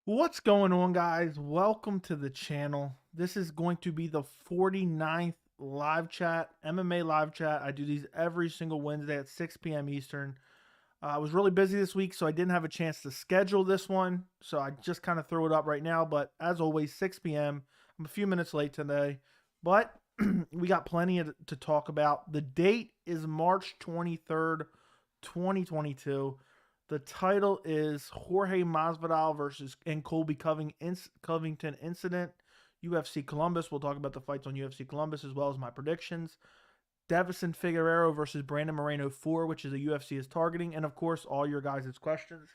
What's going on, guys? Welcome to the channel. This is going to be the 49th live chat, MMA live chat. I do these every single Wednesday at 6 p.m. Eastern. I was really busy this week, so I didn't have a chance to schedule this one. So I just kind of threw it up right now. But as always, 6 p.m. I'm a few minutes late today. But we got plenty to talk about. The date is March 23rd, 2022. The title is Jorge Masvidal versus Colby Covington incident. UFC Columbus. We'll talk about the fights on UFC Columbus as well as my predictions. Deiveson Figueiredo versus Brandon Moreno 4, which is a UFC is targeting. And of course, all your guys' questions.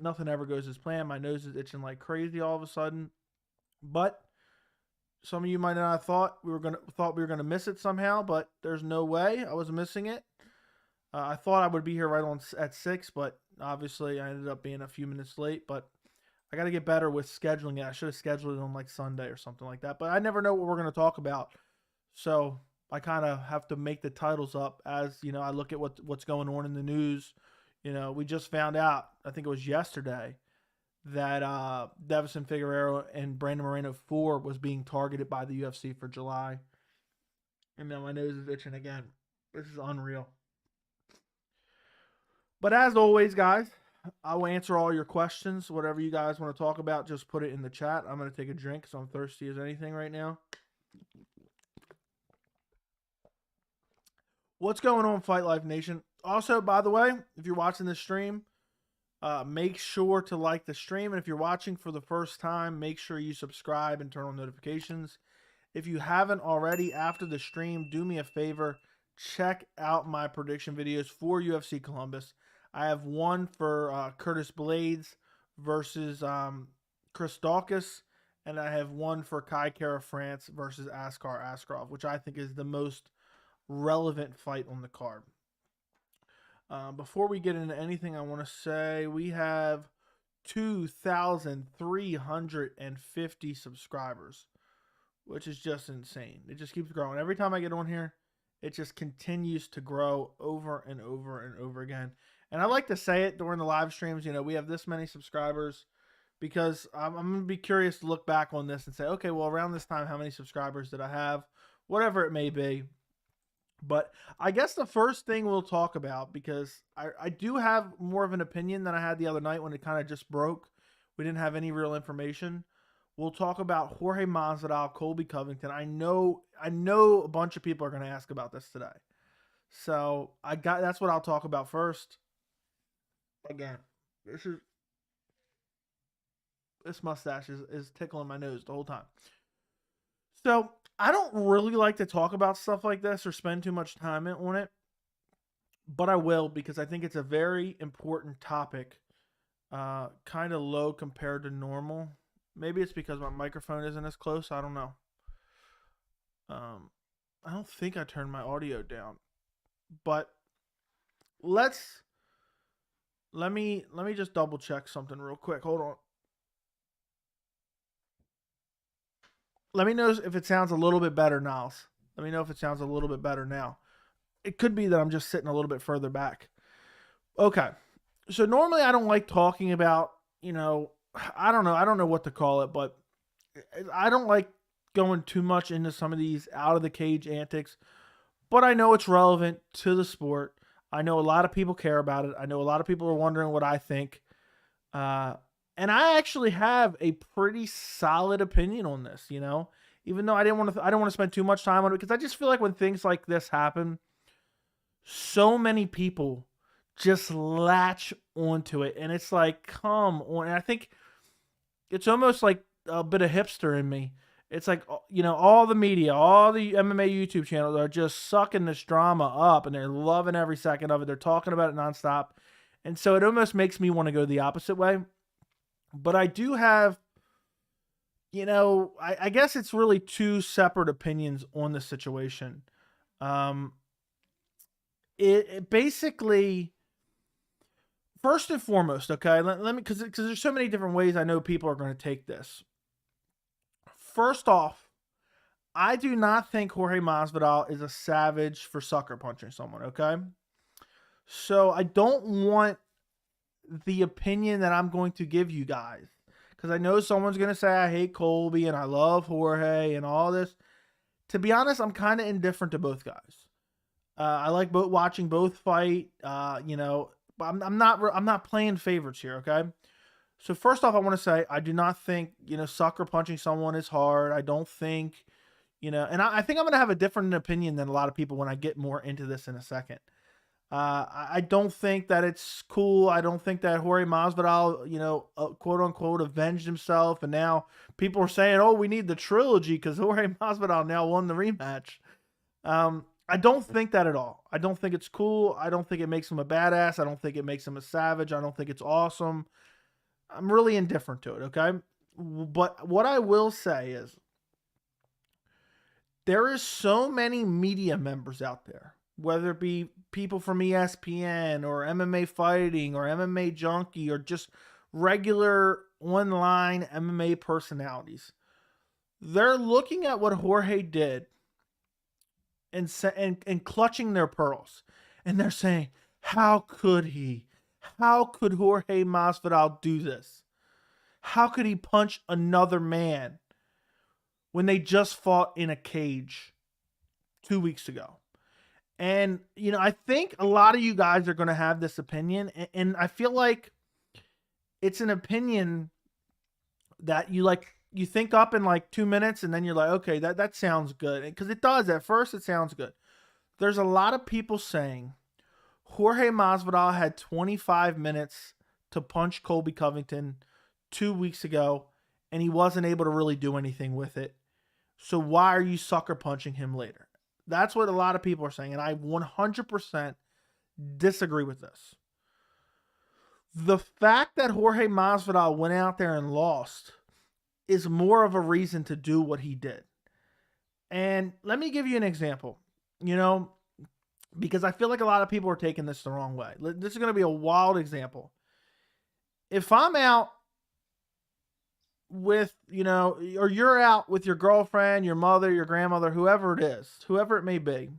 Nothing ever goes as planned. My nose is itching like crazy all of a sudden. But some of you might not have thought we were gonna miss it somehow, but there's no way I was missing it. I thought I would be here right on at 6, but obviously I ended up being a few minutes late. But I got to get better with scheduling it. I should have scheduled it on like Sunday or something like that. But I never know what we're going to talk about. So I kind of have to make the titles up as, I look at what's going on in the news. We just found out, I think it was yesterday, that Deiveson Figueiredo and Brandon Moreno 4 was being targeted by the UFC for July. And now my nose is itching again. This is unreal. But as always, guys, I will answer all your questions. Whatever you guys want to talk about, just put it in the chat. I'm going to take a drink because I'm thirsty as anything right now. What's going on, Fight Life Nation? Also, by the way, if you're watching this stream, make sure to like the stream. And if you're watching for the first time, make sure you subscribe and turn on notifications. If you haven't already, after the stream, do me a favor. Check out my prediction videos for UFC Columbus. I have one for Curtis Blades versus Chris Dawkins, and I have one for Kai Kara France versus Askar Askarov, which I think is the most relevant fight on the card. Before we get into anything, I want to say we have 2,350 subscribers, which is just insane. It just keeps growing. Every time I get on here, it just continues to grow over and over and over again. And I like to say it during the live streams, we have this many subscribers because I'm going to be curious to look back on this and say, okay, well, around this time, how many subscribers did I have? Whatever it may be. But I guess the first thing we'll talk about, because I do have more of an opinion than I had the other night when it kind of just broke. We didn't have any real information. We'll talk about Jorge Masvidal, Colby Covington. I know a bunch of people are going to ask about this today. So that's what I'll talk about first. Again, this mustache is tickling my nose the whole time. So I don't really like to talk about stuff like this or spend too much time on it, but I will because I think it's a very important topic, kind of low compared to normal. Maybe it's because my microphone isn't as close. I don't know. I don't think I turned my audio down, but let me just double check something real quick. Hold on. Let me know if it sounds a little bit better, Niles. Let me know if it sounds a little bit better now. It could be that I'm just sitting a little bit further back. Okay. So normally I don't like talking about, I don't know what to call it, but I don't like going too much into some of these out of the cage antics, but I know it's relevant to the sport. I know a lot of people care about it. I know a lot of people are wondering what I think. And I actually have a pretty solid opinion on this, even though I don't want to spend too much time on it because I just feel like when things like this happen, so many people just latch onto it. And it's like, come on. And I think it's almost like a bit of hipster in me. It's like, all the media, all the MMA YouTube channels are just sucking this drama up and they're loving every second of it. They're talking about it nonstop. And so it almost makes me want to go the opposite way. But I do have, I guess it's really two separate opinions on the situation. It basically, first and foremost, okay, let me, because there's so many different ways I know people are going to take this. First off, I do not think Jorge Masvidal is a savage for sucker punching someone, okay? So I don't want the opinion that I'm going to give you guys. Because I know someone's going to say I hate Colby and I love Jorge and all this. To be honest, I'm kind of indifferent to both guys. I like watching both fight. But I'm not playing favorites here. Okay. So first off, I want to say I do not think sucker punching someone is hard. I don't think and I think I'm going to have a different opinion than a lot of people when I get more into this in a second. I don't think that it's cool. I don't think that Jorge Masvidal, quote unquote, avenged himself. And now people are saying, oh, we need the trilogy because Jorge Masvidal now won the rematch. I don't think that at all. I don't think it's cool. I don't think it makes him a badass. I don't think it makes him a savage. I don't think it's awesome. I'm really indifferent to it, okay? But what I will say is there is so many media members out there, whether it be people from ESPN or MMA Fighting or MMA Junkie or just regular online MMA personalities. They're looking at what Jorge did and clutching their pearls. And they're saying, how could he? How could Jorge Masvidal do this? How could he punch another man when they just fought in a cage 2 weeks ago? And, I think a lot of you guys are going to have this opinion. And I feel like it's an opinion that you think up in like 2 minutes and then you're like, okay, that sounds good. Because it does. At first, it sounds good. There's a lot of people saying Jorge Masvidal had 25 minutes to punch Colby Covington 2 weeks ago, and he wasn't able to really do anything with it. So why are you sucker punching him later? That's what a lot of people are saying, and I 100% disagree with this. The fact that Jorge Masvidal went out there and lost is more of a reason to do what he did. And let me give you an example, because I feel like a lot of people are taking this the wrong way. This is going to be a wild example. If I'm out with, or you're out with your girlfriend, your mother, your grandmother, whoever it is, whoever it may be,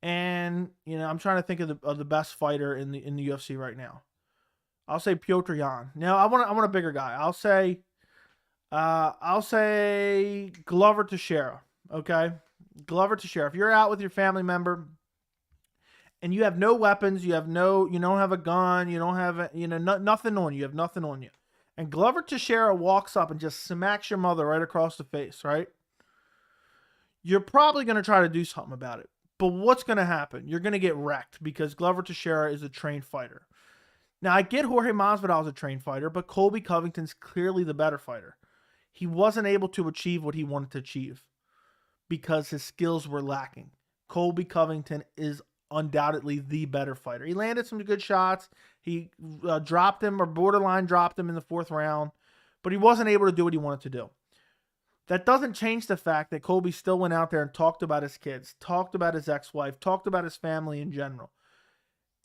and, I'm trying to think of the best fighter in the UFC right now. I'll say Piotr Jan. Now, I want a bigger guy. I'll say Glover Teixeira, okay? Glover Teixeira. If you're out with your family member and you have no weapons, you don't have a gun, you don't have, nothing on you, you have nothing on you. And Glover Teixeira walks up and just smacks your mother right across the face, right? You're probably going to try to do something about it. But what's going to happen? You're going to get wrecked because Glover Teixeira is a trained fighter. Now, I get Jorge Masvidal is a trained fighter, but Colby Covington's clearly the better fighter. He wasn't able to achieve what he wanted to achieve because his skills were lacking. Colby Covington is undoubtedly the better fighter. He landed some good shots. He dropped him or borderline dropped him in the 4th round, but he wasn't able to do what he wanted to do. That doesn't change the fact that Colby still went out there and talked about his kids, talked about his ex-wife, talked about his family in general.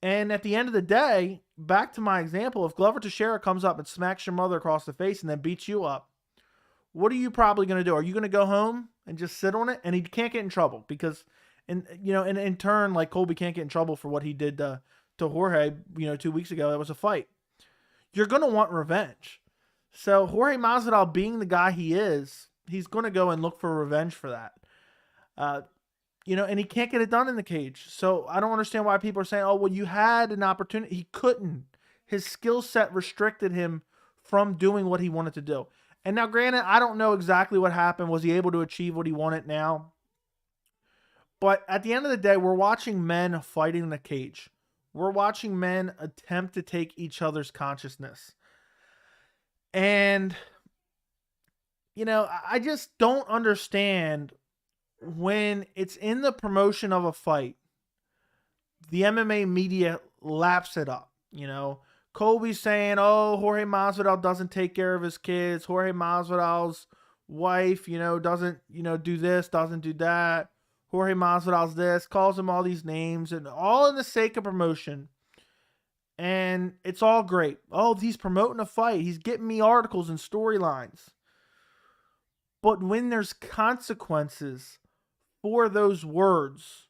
And at the end of the day, back to my example, if Glover Teixeira comes up and smacks your mother across the face and then beats you up, what are you probably going to do? Are you going to go home and just sit on it? And he can't get in trouble because, in turn, like Colby can't get in trouble for what he did to Jorge, 2 weeks ago. That was a fight. You're going to want revenge. So Jorge Masvidal, being the guy he is, he's going to go and look for revenge for that. And he can't get it done in the cage. So I don't understand why people are saying, oh, well, you had an opportunity. He couldn't. His skill set restricted him from doing what he wanted to do. And now, granted, I don't know exactly what happened. Was he able to achieve what he wanted now? But at the end of the day, we're watching men fighting in a cage. We're watching men attempt to take each other's consciousness. And, I just don't understand when it's in the promotion of a fight, the MMA media laps it up. Colby's saying, oh, Jorge Masvidal doesn't take care of his kids. Jorge Masvidal's wife, doesn't, do this, doesn't do that. Jorge Masvidal's this, calls him all these names, and all in the sake of promotion. And it's all great. Oh, he's promoting a fight. He's getting me articles and storylines. But when there's consequences for those words,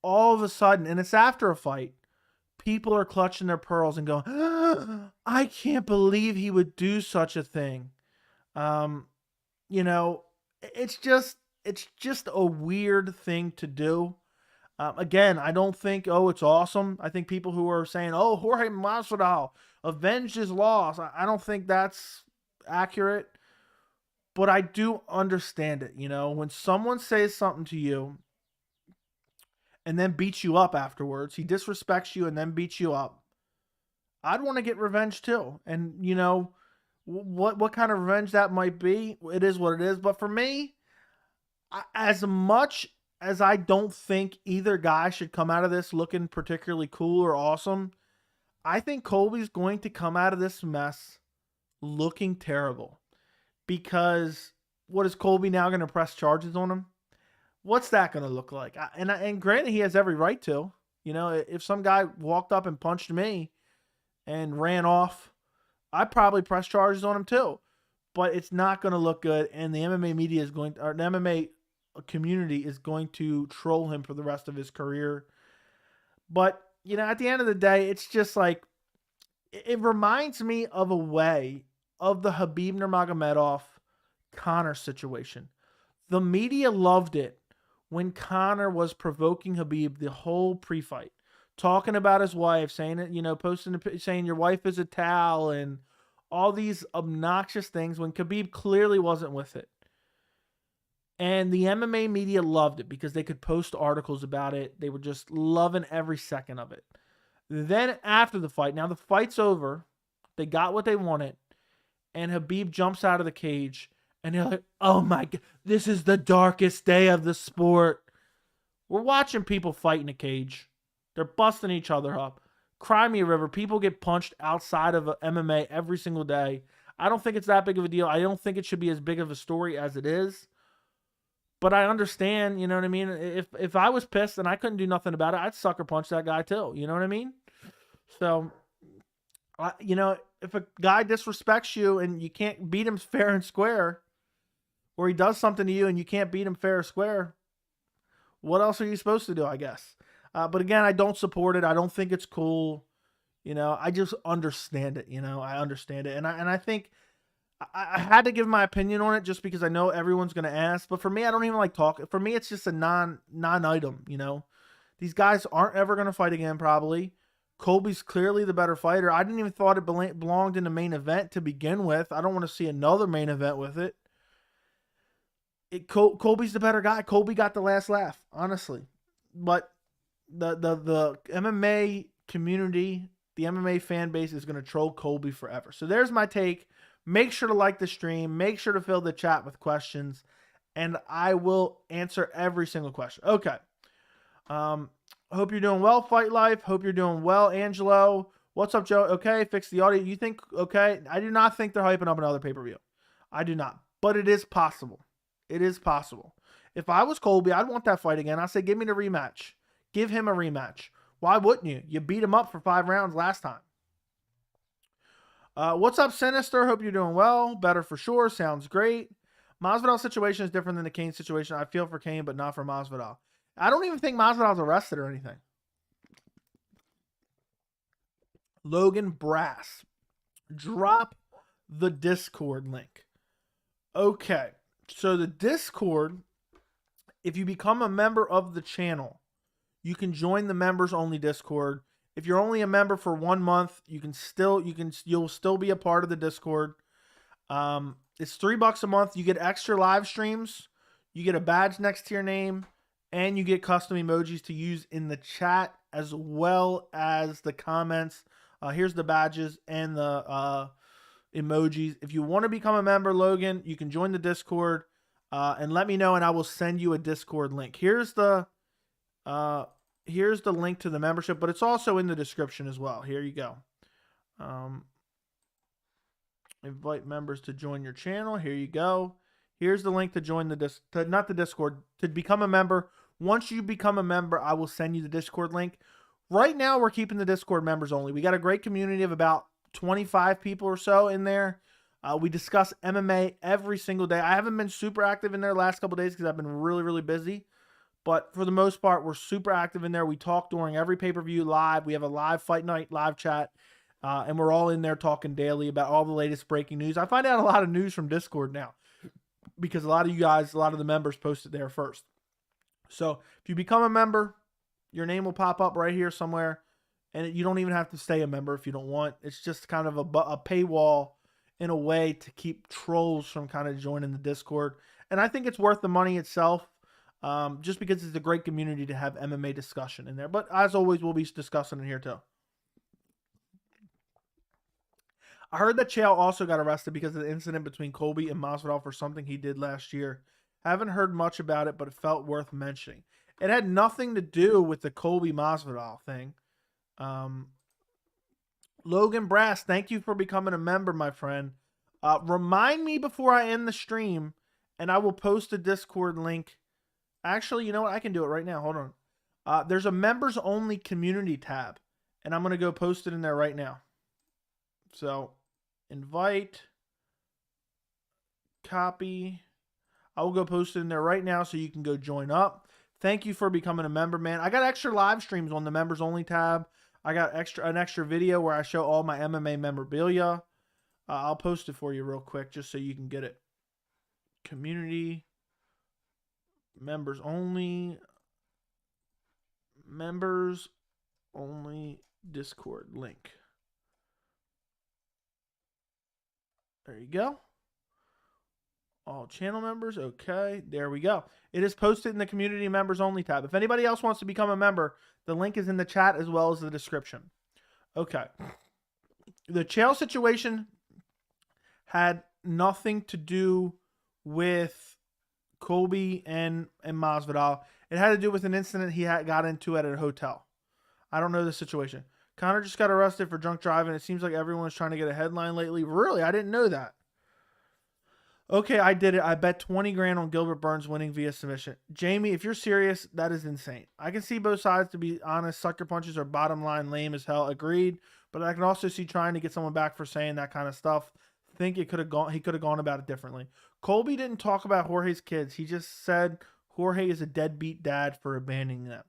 all of a sudden, and it's after a fight, people are clutching their pearls and going, I can't believe he would do such a thing. You know, it's just a weird thing to do. Again, I don't think, it's awesome. I think people who are saying, Jorge Masvidal avenged his loss, I don't think that's accurate. But I do understand it. When someone says something to you and then beats you up afterwards, he disrespects you and then beats you up, I'd want to get revenge too. And, what kind of revenge that might be, it is what it is. But for me, as much as I don't think either guy should come out of this looking particularly cool or awesome, I think Colby's going to come out of this mess looking terrible. Because what is Colby now going to press charges on him? What's that going to look like? And granted, he has every right to. If some guy walked up and punched me and ran off, I'd probably press charges on him too. But it's not going to look good, and the MMA media is going, or the MMA community is going to troll him for the rest of his career. But, at the end of the day, it's just like, it reminds me of a way of the Khabib Nurmagomedov Conor situation. The media loved it when Conor was provoking Khabib the whole pre-fight, talking about his wife, saying it, saying your wife is a towel and all these obnoxious things when Khabib clearly wasn't with it. And the MMA media loved it because they could post articles about it. They were just loving every second of it. Then after the fight, now the fight's over, they got what they wanted, and Khabib jumps out of the cage, and they're like, oh my God, this is the darkest day of the sport. We're watching people fight in a cage. They're busting each other up. Cry me a river. People get punched outside of MMA every single day. I don't think it's that big of a deal. I don't think it should be as big of a story as it is. But I understand, you know what I mean? If I was pissed and I couldn't do nothing about it, I'd sucker punch that guy too. You know what I mean? So, if a guy disrespects you and you can't beat him fair and square, or he does something to you and you can't beat him fair or square, what else are you supposed to do, I guess? But again, I don't support it. I don't think it's cool. I just understand it. I understand it. And I think I had to give my opinion on it just because I know everyone's going to ask. But for me, I don't even like talking. For me, it's just a non-item, These guys aren't ever going to fight again, probably. Colby's clearly the better fighter. I didn't even thought it belonged in the main event to begin with. I don't want to see another main event with it. Colby's the better guy. Colby got the last laugh, honestly. But the MMA community, the MMA fan base is going to troll Colby forever. So there's my take. Make sure to like the stream. Make sure to fill the chat with questions. And I will answer every single question. Okay. Hope you're doing well, Fight Life. Hope you're doing well, Angelo. What's up, Joe? Okay, fix the audio. You think, okay? I do not think they're hyping up another pay-per-view. I do not. But it is possible. It is possible. If I was Colby, I'd want that fight again. I'd say, give me the rematch. Give him a rematch. Why wouldn't you? You beat him up for 5 rounds last time. What's up, Sinister? Hope you're doing well. Better for sure. Sounds great. Masvidal's situation is different than the Kane situation. I feel for Kane, but not for Masvidal. I don't even think Masvidal's arrested or anything. Logan Brass. Drop the Discord link. Okay. So the Discord, if you become a member of the channel, you can join the members only Discord. If you're only a member for 1 month, you'll still be a part of the Discord. It's $3 a month. You get extra live streams. You get a badge next to your name, and you get custom emojis to use in the chat as well as the comments. Here's the badges and the emojis. If you want to become a member, Logan, you can join the Discord and let me know, and I will send you a Discord link. Here's the link to the membership, but it's also in the description as well. Here you go. Invite members to join your channel. Here you go. Here's the link to join not the Discord, to become a member. Once you become a member, I will send you the Discord link. Right now, we're keeping the Discord members only. We got a great community of about 25 people or so in there. We discuss MMA every single day. I haven't been super active in there the last couple of days because I've been really, really busy. But for the most part, we're super active in there. We talk during every pay-per-view live. We have a live fight night, live chat, and we're all in there talking daily about all the latest breaking news. I find out a lot of news from Discord now because a lot of you guys, a lot of the members post it there first. So if you become a member, your name will pop up right here somewhere, and you don't even have to stay a member if you don't want. It's just kind of a paywall in a way to keep trolls from kind of joining the Discord. And I think it's worth the money itself. Just because it's a great community to have MMA discussion in there. But as always, we'll be discussing it here too. I heard that Chael also got arrested because of the incident between Colby and Masvidal for something he did last year. Haven't heard much about it, but it felt worth mentioning. It had nothing to do with the Colby Masvidal thing. Logan Brass, thank you for becoming a member, my friend. Remind me before I end the stream, and I will post a Discord link. Actually, you know what? I can do it right now. Hold on. There's a members only community tab, and I'm going to go post it in there right now. So, invite, copy. I will go post it in there right now so you can go join up. Thank you for becoming a member, man. I got extra live streams on the members only tab. I got an extra video where I show all my MMA memorabilia. I'll post it for you real quick just so you can get it. Community. Members only Discord link. There you go. All channel members. Okay, there we go. It is posted in the community members only tab. If anybody else wants to become a member, the link is in the chat as well as the description. Okay. The Chael situation had nothing to do with Colby and Masvidal. It had to do with an incident he got into at a hotel. I don't know the situation. Conor just got arrested for drunk driving. It seems like everyone's trying to get a headline lately. Really? I didn't know that. Okay, I did it. I bet 20 grand on Gilbert Burns winning via submission. Jamie, if you're serious, that is insane. I can see both sides, to be honest. Sucker punches are bottom line lame as hell. Agreed. But I can also see trying to get someone back for saying that kind of stuff. Think he could have gone about it differently. Colby didn't talk about Jorge's kids. He just said Jorge is a deadbeat dad for abandoning them.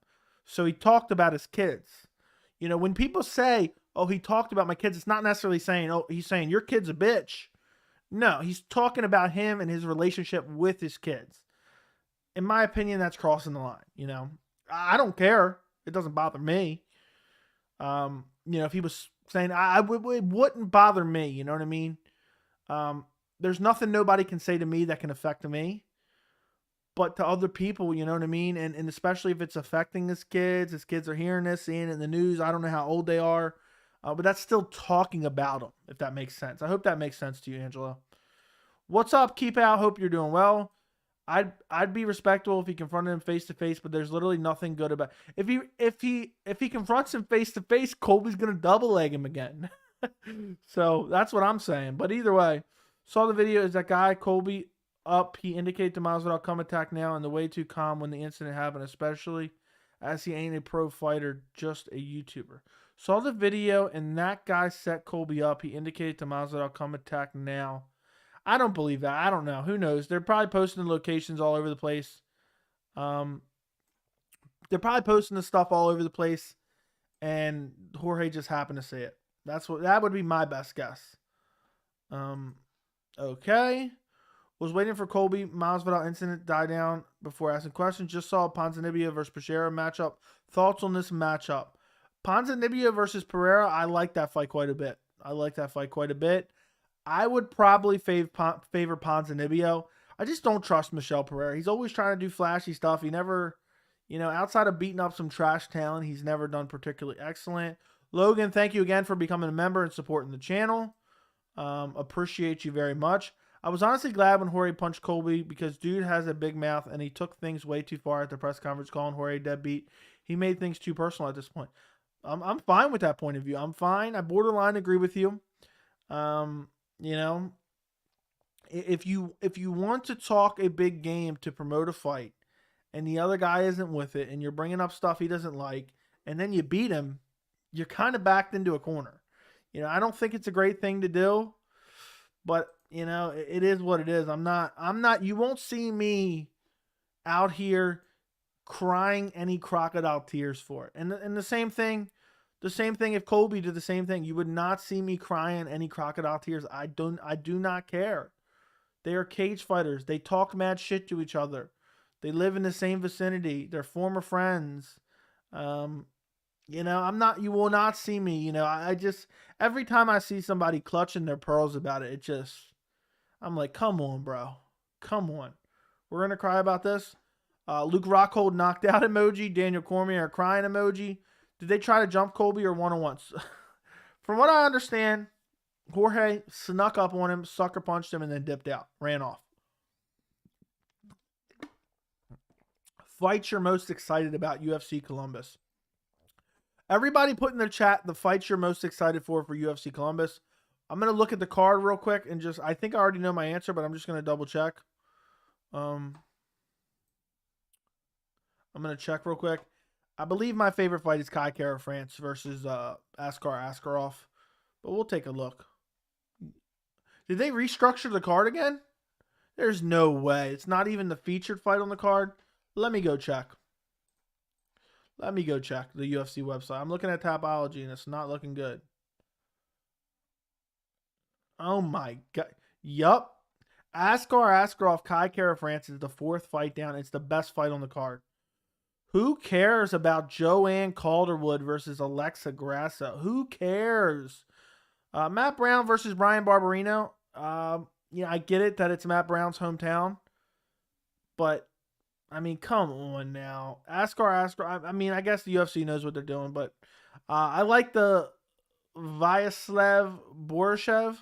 So he talked about his kids. You know, when people say, oh, he talked about my kids, it's not necessarily saying, oh, he's saying your kid's a bitch. No, he's talking about him and his relationship with his kids. In my opinion, that's crossing the line. You know, I don't care. It doesn't bother me. You know, if he was saying, it wouldn't bother me. You know what I mean? There's nothing nobody can say to me that can affect me. But to other people, you know what I mean? And especially if it's affecting his kids are hearing this, seeing it in the news. I don't know how old they are. But that's still talking about them, if that makes sense. I hope that makes sense to you, Angela. What's up, Keep Out? Hope you're doing well. I'd be respectful if he confronted him face to face, but there's literally nothing good about it. If he confronts him face to face, Colby's gonna double leg him again. So that's what I'm saying. But either way, saw the video. Is that guy Colby up? He indicated to Masvidal, come attack now, and the way too calm when the incident happened, especially as he ain't a pro fighter, just a YouTuber. Saw the video, and that guy set Colby up. He indicated to Masvidal, come attack now. I don't believe that. I don't know. Who knows? They're probably posting locations all over the place. They're probably posting the stuff all over the place, and Jorge just happened to say it. That would be my best guess. Okay. Was waiting for Colby Masvidal incident die down before asking questions. Just saw Ponzinibbio versus Pereira matchup. Thoughts on this matchup? Ponzinibbio versus Pereira, I like that fight quite a bit. I would probably favor Ponzinibbio. I just don't trust Michel Pereira. He's always trying to do flashy stuff. He never, outside of beating up some trash talent, he's never done particularly excellent. Logan, thank you again for becoming a member and supporting the channel. Appreciate you very much. I was honestly glad when Jorge punched Colby because dude has a big mouth and he took things way too far at the press conference calling Jorge deadbeat. He made things too personal at this point. I'm fine with that point of view. I'm fine. I borderline agree with you. If you want to talk a big game to promote a fight and the other guy isn't with it and you're bringing up stuff he doesn't like and then you beat him, you're kind of backed into a corner. I don't think it's a great thing to do, but it is what it is. I'm not, you won't see me out here crying any crocodile tears for it. And the same thing if Colby did the same thing. You would not see me crying any crocodile tears. I do not care. They are cage fighters. They talk mad shit to each other. They live in the same vicinity. They're former friends. You will not see me, I just, every time I see somebody clutching their pearls about it, I'm like, come on, bro. Come on. We're going to cry about this. Luke Rockhold knocked out emoji. Daniel Cormier crying emoji. Did they try to jump Colby or one-on-ones? From what I understand, Jorge snuck up on him, sucker punched him, and then dipped out. Ran off. Fights you're most excited about, UFC Columbus. Everybody put in the chat the fights you're most excited for UFC Columbus. I'm going to look at the card real quick and I think I already know my answer, but I'm just going to double check. I'm going to check real quick. I believe my favorite fight is Kai Kara France versus Askar Askarov, but we'll take a look. Did they restructure the card again? There's no way. It's not even the featured fight on the card. Let me go check. Let me go check the UFC website. I'm looking at Tapology, and it's not looking good. Oh, my God. Yup. Askar Askarov, Kai Kara France is the 4th fight down. It's the best fight on the card. Who cares about Joanne Calderwood versus Alexa Grasso? Who cares? Matt Brown versus Brian Barberino. I get it that it's Matt Brown's hometown. But I mean, come on now. Askar. I guess the UFC knows what they're doing, but I like the Vyacheslav Borishev.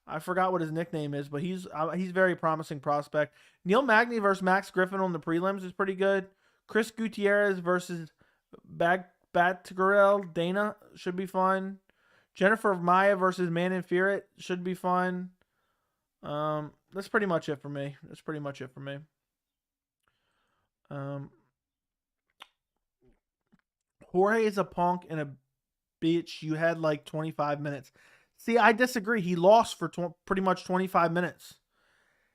I forgot what his nickname is, but he's very promising prospect. Neil Magny versus Max Griffin on the prelims is pretty good. Chris Gutierrez versus Batgarel Dana should be fun. Jennifer Maya versus Manon Fiorot should be fun. That's pretty much it for me. Jorge is a punk and a bitch. You had like 25 minutes. See, I disagree. He lost for pretty much 25 minutes.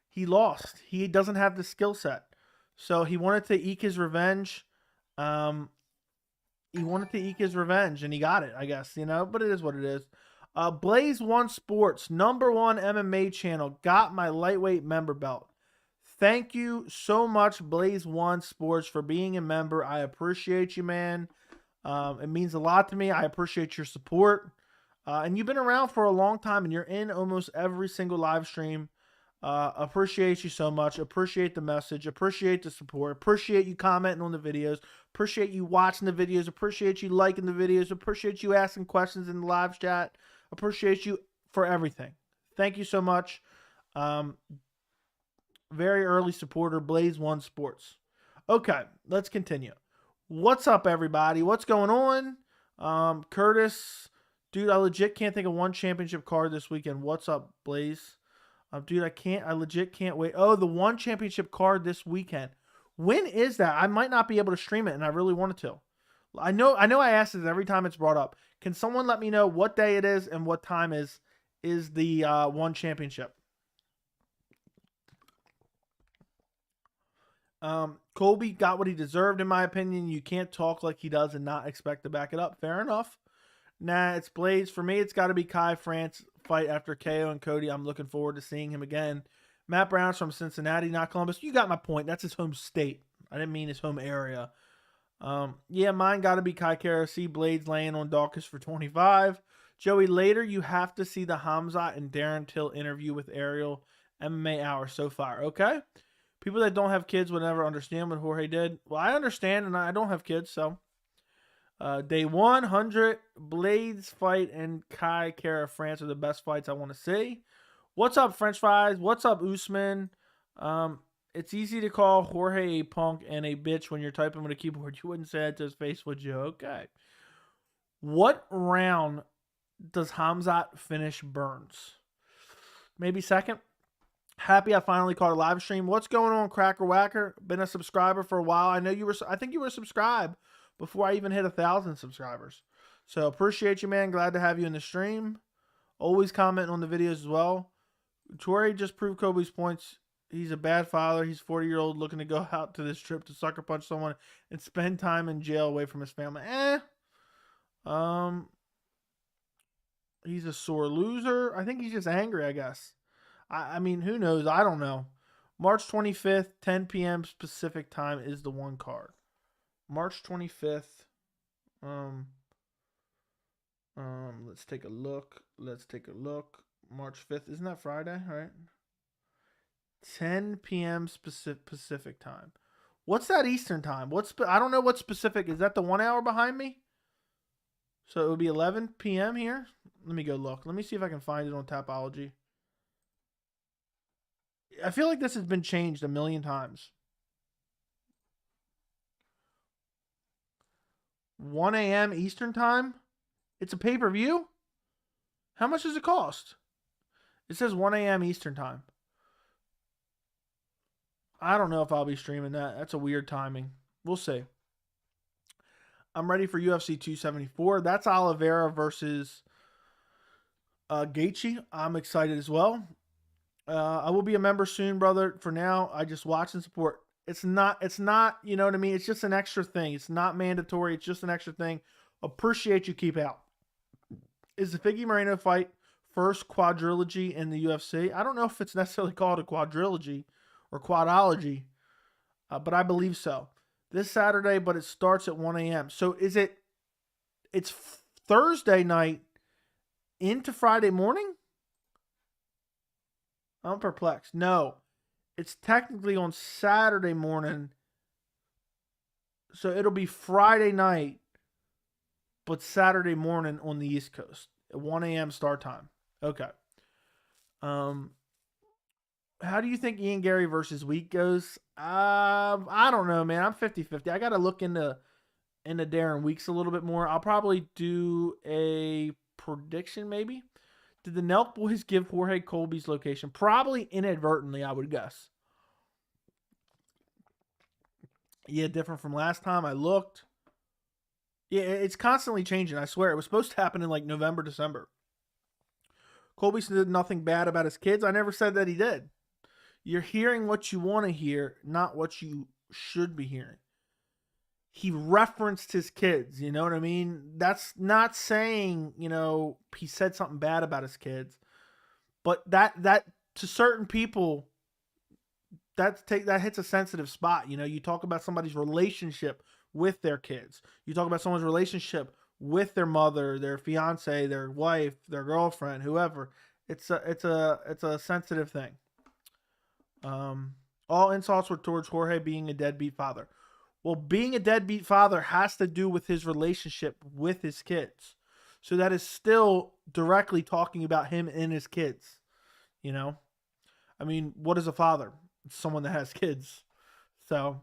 He lost. He doesn't have the skill set. So he wanted to eke his revenge. And he got it, I guess, but it is what it is. Blaze One Sports, #1 MMA channel, got my lightweight member belt. Thank you so much, Blaze One Sports, for being a member. I appreciate you, man. It means a lot to me. I appreciate your support. And you've been around for a long time, and you're in almost every single live stream. Appreciate you so much. Appreciate the message. Appreciate the support. Appreciate you commenting on the videos. Appreciate you watching the videos. Appreciate you liking the videos. Appreciate you asking questions in the live chat. Appreciate you for everything. Thank you so much. Very early supporter, Blaze One Sports. Okay, let's continue. What's up, everybody? What's going on? Curtis, dude, I legit can't think of one championship card this weekend. What's up, Blaze? Dude, I legit can't wait. Oh, the one championship card this weekend. When is that? I might not be able to stream it, and I really wanted to. I know I ask this every time it's brought up. Can someone let me know what day it is and what time is the one championship? Colby got what he deserved, in my opinion. You can't talk like he does and not expect to back it up. Fair enough. Nah, it's Blaze. For me, it's got to be Kai France fight after KO and Cody. I'm looking forward to seeing him again. Matt Brown's from Cincinnati, not Columbus. You got my point. That's his home state. I didn't mean his home area. Yeah, mine got to be Kai Kara. See Blades laying on Dawkins for 25. Joey, later you have to see the Hamzat and Darren Till interview with Ariel. MMA Hour so far. Okay? People that don't have kids would never understand what Jorge did. Well, I understand, and I don't have kids, so... Day 100, Blades fight and Kai Kara France are the best fights I want to see. What's up, French fries? What's up, Usman? It's easy to call Jorge a punk and a bitch when you're typing with a keyboard. You wouldn't say that to his face, would you? Okay. What round does Hamzat finish Burns? Maybe second? Happy I finally caught a live stream. What's going on, Cracker Whacker? Been a subscriber for a while. I think you were subscribed before I even hit 1,000 subscribers. So appreciate you, man. Glad to have you in the stream. Always commenting on the videos as well. Torrey just proved Kobe's points He's a bad father. He's 40-year-old looking to go out to this trip to sucker punch someone and spend time in jail away from his family. Um, he's a sore loser. I think he's just angry, I guess. I mean, who knows? I don't know. March 25th, 10 p.m. Pacific time is the one card. March 25th. Let's take a look. March 5th. Isn't that Friday, right? 10 p.m. Pacific time. What's that Eastern time? I don't know what's Pacific. Is that the 1 hour behind me? So it would be 11 p.m. here. Let me go look. Let me see if I can find it on Tapology. I feel like this has been changed a million times. 1 a.m. Eastern time? It's a pay-per-view? How much does it cost? It says 1 a.m. Eastern time. I don't know if I'll be streaming that. That's a weird timing. We'll see. I'm ready for UFC 274. That's Oliveira versus Gaethje. I'm excited as well. I will be a member soon, brother. For now, I just watch and support. It's not, you know what I mean? It's just an extra thing. It's not mandatory. It's just an extra thing. Appreciate you. Keep out. Is the Figgy Moreno fight first quadrilogy in the UFC? I don't know if it's necessarily called a quadrilogy or quadology, but I believe so. This Saturday, but it starts at 1 a.m. So it's Thursday night into Friday morning? I'm perplexed. No, it's technically on Saturday morning. So it'll be Friday night, but Saturday morning on the East Coast at 1 a.m. start time. Okay. How do you think Ian Gary versus Wheat goes? I don't know, man. I'm 50-50. I got to look into Darren Weeks a little bit more. I'll probably do a prediction, maybe. Did the Nelk boys give Jorge Colby's location? Probably inadvertently, I would guess. Yeah, different from last time I looked. Yeah, it's constantly changing. I swear. It was supposed to happen in like November, December. Colby did nothing bad about his kids. I never said that he did. You're hearing what you want to hear, not what you should be hearing. He referenced his kids, you know what I mean? That's not saying, he said something bad about his kids. But that to certain people, that hits a sensitive spot. You talk about somebody's relationship with their kids. You talk about someone's relationship with their mother, their fiance, their wife, their girlfriend, whoever. It's a sensitive thing. All insults were towards Jorge being a deadbeat father. Well, being a deadbeat father has to do with his relationship with his kids. So that is still directly talking about him and his kids. I mean, what is a father? It's someone that has kids. So,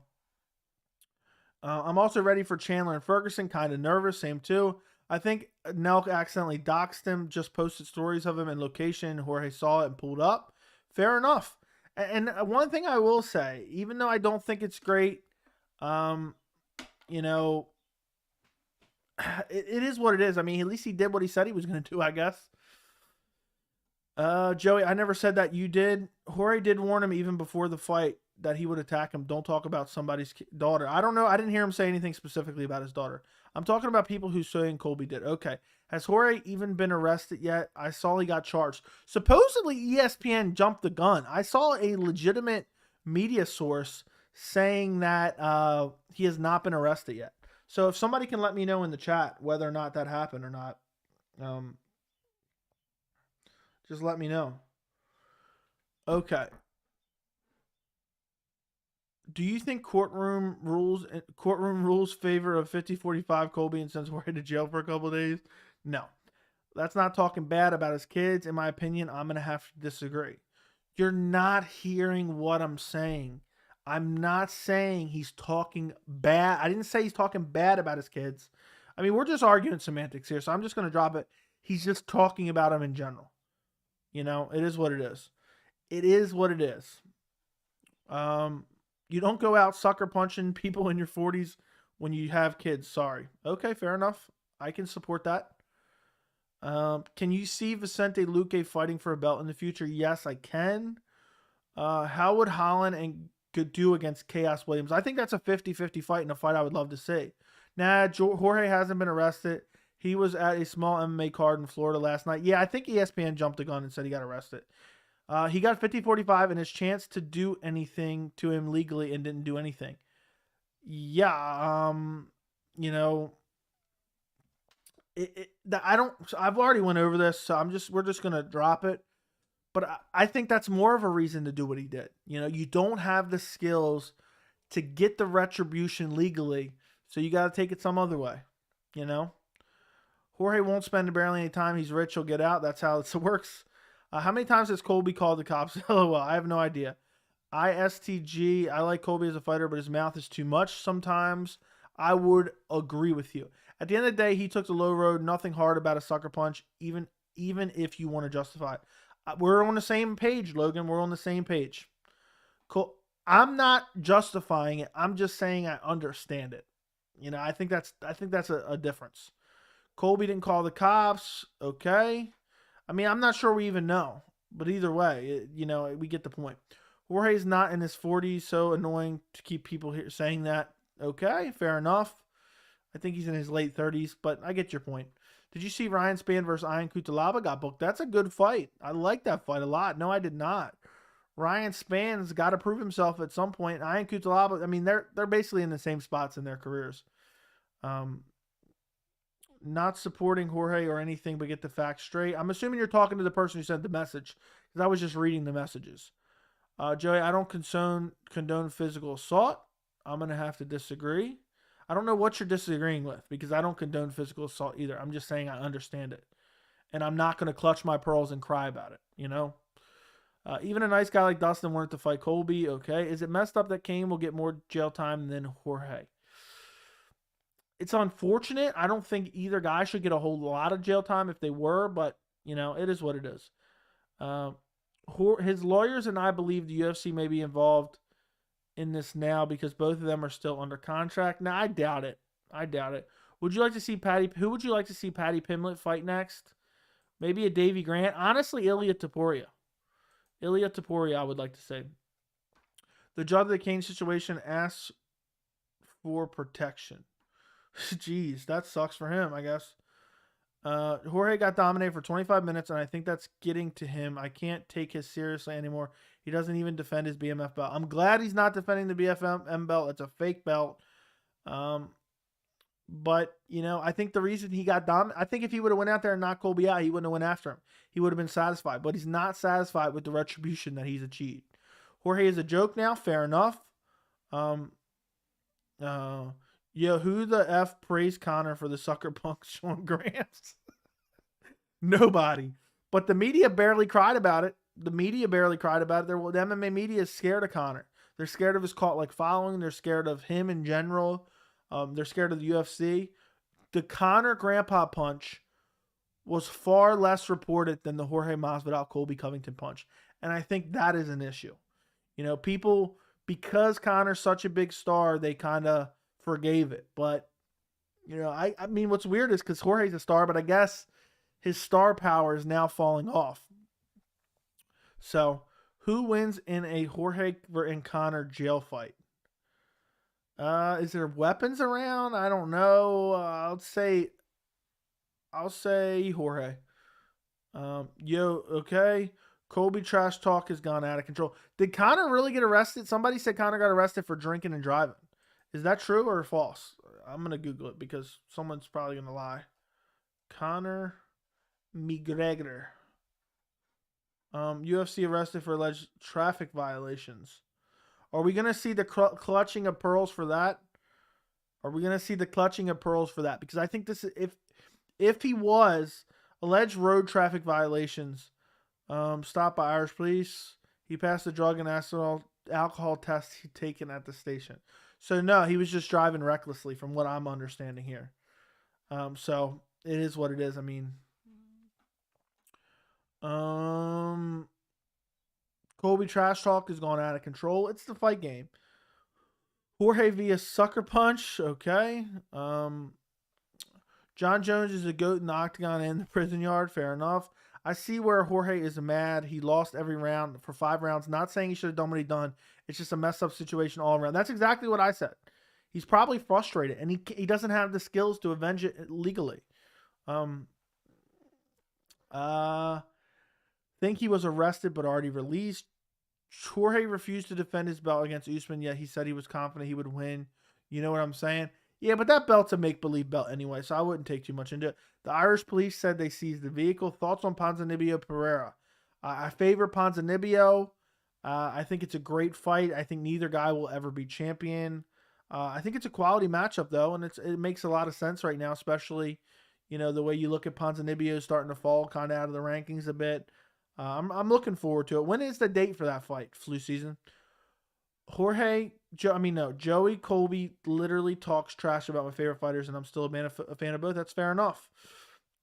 I'm also ready for Chandler and Ferguson. Kind of nervous. Same too. I think Nelk accidentally doxed him, just posted stories of him in location. Jorge saw it and pulled up. Fair enough. And one thing I will say, even though I don't think it's great, it is what it is. I mean, at least he did what he said he was going to do, I guess. Joey, I never said that. You did. Jorge did warn him even before the fight that he would attack him. Don't talk about somebody's daughter. I don't know. I didn't hear him say anything specifically about his daughter. I'm talking about people who saying Colby did. Okay. Has Jorge even been arrested yet? I saw he got charged. Supposedly ESPN jumped the gun. I saw a legitimate media source saying that he has not been arrested yet. So if somebody can let me know in the chat whether or not that happened or not, just let me know. Okay. Do you think courtroom rules favor of 50-45 Colby and sends Jorge to jail for a couple of days? No. That's not talking bad about his kids. In my opinion, I'm going to have to disagree. You're not hearing what I'm saying. I'm not saying he's talking bad. I didn't say he's talking bad about his kids. I mean, we're just arguing semantics here, so I'm just going to drop it. He's just talking about him in general. It is what it is. It is what it is. You don't go out sucker punching people in your 40s when you have kids. Sorry. Okay, fair enough. I can support that. Can you see Vicente Luque fighting for a belt in the future? Yes, I can. How would Holland and could do against Chaos Williams? I think that's a 50-50 fight and a fight I would love to see. Nah, Jorge hasn't been arrested. He was at a small MMA card in Florida last night. Yeah, I think ESPN jumped the gun and said he got arrested. He got 50-45 and his chance to do anything to him legally and didn't do anything. Yeah, you know, I don't. I've already went over this, so we're just gonna drop it. But I think that's more of a reason to do what he did. You know, you don't have the skills to get the retribution legally, so you got to take it some other way. You know, Jorge won't spend barely any time. He's rich, he'll get out. That's how it works. How many times has Colby called the cops? LOL, I have no idea. ISTG, I like Colby as a fighter, but his mouth is too much sometimes. I would agree with you. At the end of the day, he took the low road. Nothing hard about a sucker punch, even if you want to justify it. We're on the same page, Logan. We're on the same page. Cool. I'm not justifying it. I'm just saying I understand it. You know, I think that's a difference. Colby didn't call the cops. Okay. I mean, I'm not sure we even know. But either way, we get the point. Jorge's not in his 40s, so annoying to keep people here saying that. Okay, fair enough. I think he's in his late 30s, but I get your point. Did you see Ryan Spann versus Ian Cutelaba got booked? That's a good fight. I like that fight a lot. No, I did not. Ryan Spann's got to prove himself at some point. Ian Cutelaba, I mean, they're basically in the same spots in their careers. Not supporting Jorge or anything, but get the facts straight. I'm assuming you're talking to the person who sent the message, because I was just reading the messages. Joey, I don't condone physical assault. I'm going to have to disagree. I don't know what you're disagreeing with, because I don't condone physical assault either. I'm just saying I understand it. And I'm not going to clutch my pearls and cry about it, you know? Even a nice guy like Dustin wanted to fight Colby, okay? Is it messed up that Kane will get more jail time than Jorge? It's unfortunate. I don't think either guy should get a whole lot of jail time if they were, but, it is what it is. His lawyers and I believe the UFC may be involved in this now because both of them are still under contract. Now, I doubt it. Would you like to see who would you like to see Paddy Pimblett fight next? Maybe a Davey Grant? Honestly, Ilia Topuria, I would like to say. The judge of the Kane situation asks for protection. Jeez, that sucks for him, I guess. Jorge got dominated for 25 minutes, and I think that's getting to him. I can't take his seriously anymore. He doesn't even defend his BMF belt. I'm glad he's not defending the BFM belt. It's a fake belt. But, I think the reason he got dominated, I think if he would have went out there and knocked Colby out, he wouldn't have went after him. He would have been satisfied. But he's not satisfied with the retribution that he's achieved. Jorge is a joke now. Fair enough. Who the F praised Conor for the sucker punk Sean Grant? Nobody. But the media barely cried about it. The MMA media is scared of Conor. They're scared of his cult-like following. They're scared of him in general. They're scared of the UFC. The Conor grandpa punch was far less reported than the Jorge Masvidal Colby Covington punch. And I think that is an issue. People, because Conor's such a big star, they kind of forgave it. But, I mean, what's weird is because Jorge's a star, but I guess his star power is now falling off. So, who wins in a Jorge and Conor jail fight? Is there weapons around? I don't know. I'll say Jorge. Okay. Colby trash talk has gone out of control. Did Conor really get arrested? Somebody said Conor got arrested for drinking and driving. Is that true or false? I'm going to Google it because someone's probably going to lie. Conor McGregor. UFC arrested for alleged traffic violations. Are we going to see the clutching of pearls for that? Because I think this is, if he was alleged road traffic violations, stopped by Irish police, he passed the drug and alcohol test he'd taken at the station. So no, he was just driving recklessly from what I'm understanding here. So it is what it is. I mean, Colby trash talk has gone out of control. It's the fight game. Jorge via sucker punch. Okay. John Jones is a goat in the octagon and the prison yard. Fair enough. I see where Jorge is mad. He lost every round for 5 rounds. Not saying he should have done what he done. It's just a messed up situation all around. That's exactly what I said. He's probably frustrated, and he doesn't have the skills to avenge it legally. Think he was arrested but already released. Jorge refused to defend his belt against Usman, yet he said he was confident he would win. You know what I'm saying? Yeah, but that belt's a make-believe belt anyway, so I wouldn't take too much into it. The Irish police said they seized the vehicle. Thoughts on Ponzinibbio Pereira? I favor Ponzinibbio. I think it's a great fight. I think neither guy will ever be champion. I think it's a quality matchup, though, and it makes a lot of sense right now, especially, the way you look at Ponzinibbio starting to fall kind of out of the rankings a bit. I'm looking forward to it. When is the date for that fight? Flu season. Joey Colby literally talks trash about my favorite fighters, and I'm still a fan of both. That's fair enough.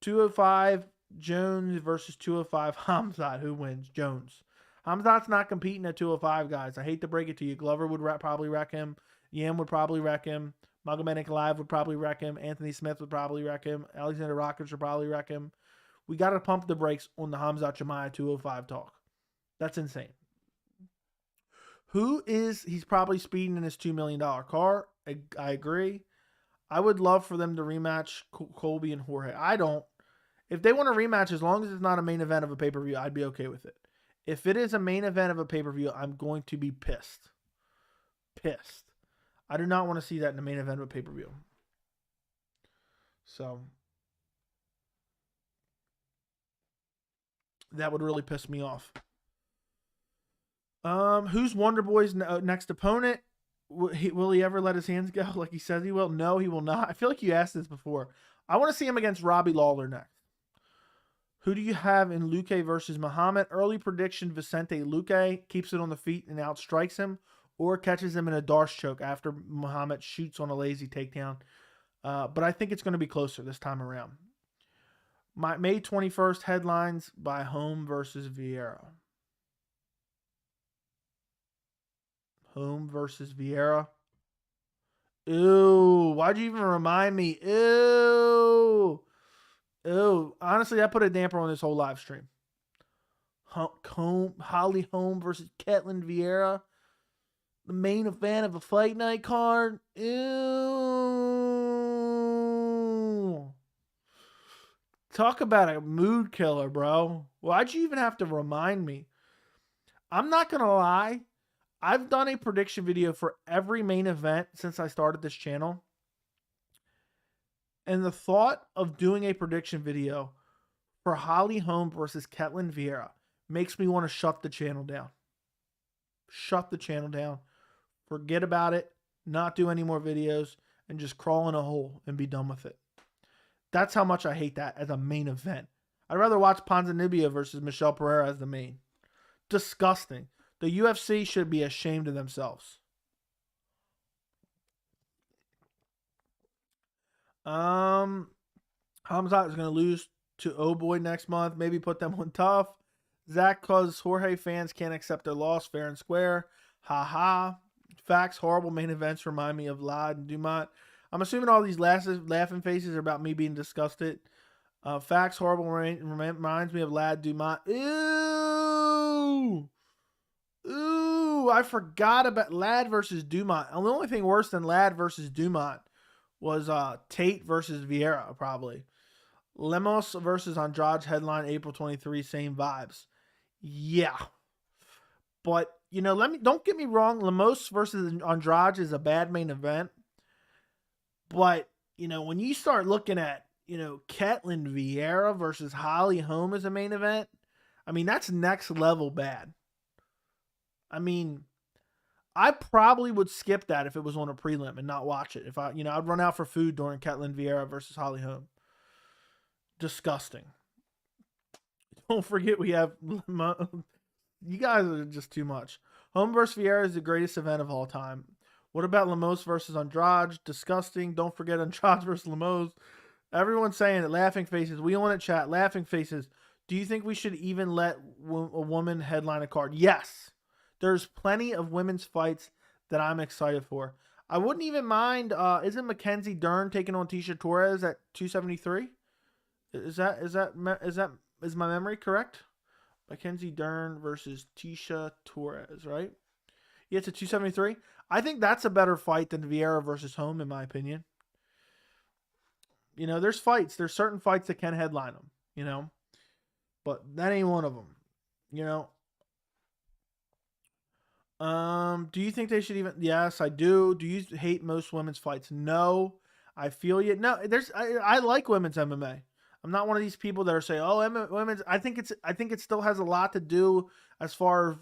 205 Jones versus 205 Hamzat. Who wins? Jones. Hamzat's not competing at 205, guys. I hate to break it to you. Glover would probably wreck him. Yam would probably wreck him. Magomed Ankalaev would probably wreck him. Anthony Smith would probably wreck him. Alexander Rakic would probably wreck him. We got to pump the brakes on the Hamzat Chimaev 205 talk. That's insane. He's probably speeding in his $2 million car. I agree. I would love for them to rematch Colby and Jorge. I don't. If they want a rematch, as long as it's not a main event of a pay-per-view, I'd be okay with it. If it is a main event of a pay-per-view, I'm going to be pissed. Pissed. I do not want to see that in the main event of a pay-per-view. So that would really piss me off. Who's Wonderboy's next opponent? Will he ever let his hands go like he says he will? No, he will not. I feel like you asked this before. I want to see him against Robbie Lawler next. Who do you have in Luque versus Muhammad? Early prediction, Vicente Luque keeps it on the feet and outstrikes him, or catches him in a Darce choke after Muhammad shoots on a lazy takedown. But I think it's going to be closer this time around. May 21st headlines by Holm versus Vieira. Holm versus Vieira. Ew. Why'd you even remind me? Ew. Ew. Honestly, that put a damper on this whole live stream. Holly Holm versus Ketlin Vieira. The main event of a fight night card. Ew. Talk about a mood killer, bro. Why'd you even have to remind me? I'm not going to lie. I've done a prediction video for every main event since I started this channel. And the thought of doing a prediction video for Holly Holm versus Ketlin Vieira makes me want to shut the channel down. Shut the channel down. Forget about it. Not do any more videos. And just crawl in a hole and be done with it. That's how much I hate that as a main event. I'd rather watch Ponzinibbio versus Michelle Pereira as the main. Disgusting. The UFC should be ashamed of themselves. Hamzat is going to lose to Oh Boy next month. Maybe put them on tough. Zach, cause Jorge fans can't accept their loss fair and square. Ha ha. Facts, horrible main events remind me of Lad and Dumont. I'm assuming all these laughing faces are about me being disgusted. Facts, horrible reminds me of Lad Dumont. Ew. Ooh, I forgot about Lad versus Dumont. And the only thing worse than Lad versus Dumont was Tate versus Vieira, probably. Lemos versus Andrade headline April 23, same vibes. Yeah. But, don't get me wrong, Lemos versus Andrade is a bad main event. But, when you start looking at, Ketlin Vieira versus Holly Holm as a main event, that's next level bad. I probably would skip that if it was on a prelim and not watch it. If I'd run out for food during Ketlin Vieira versus Holly Holm. Disgusting. Don't forget we have... You guys are just too much. Holm versus Vieira is the greatest event of all time. What about Lemos versus Andrade? Disgusting. Don't forget Andrade versus Lemos. Everyone's saying it. Laughing faces. We on it, chat. Laughing faces. Do you think we should even let a woman headline a card? Yes. There's plenty of women's fights that I'm excited for. I wouldn't even mind. Isn't Mackenzie Dern taking on Tisha Torres at 273? Is that Is my memory correct? Mackenzie Dern versus Tisha Torres, right? Yeah, it's a 273. I think that's a better fight than Vieira versus Holm, in my opinion. You know, there's fights. There's certain fights that can headline them, you know, but that ain't one of them, you know. Do you think they should even? Yes, I do. Do you hate most women's fights? No, I feel you. No, I like women's MMA. I'm not one of these people that are saying, "Oh, women's." I think it still has a lot to do as far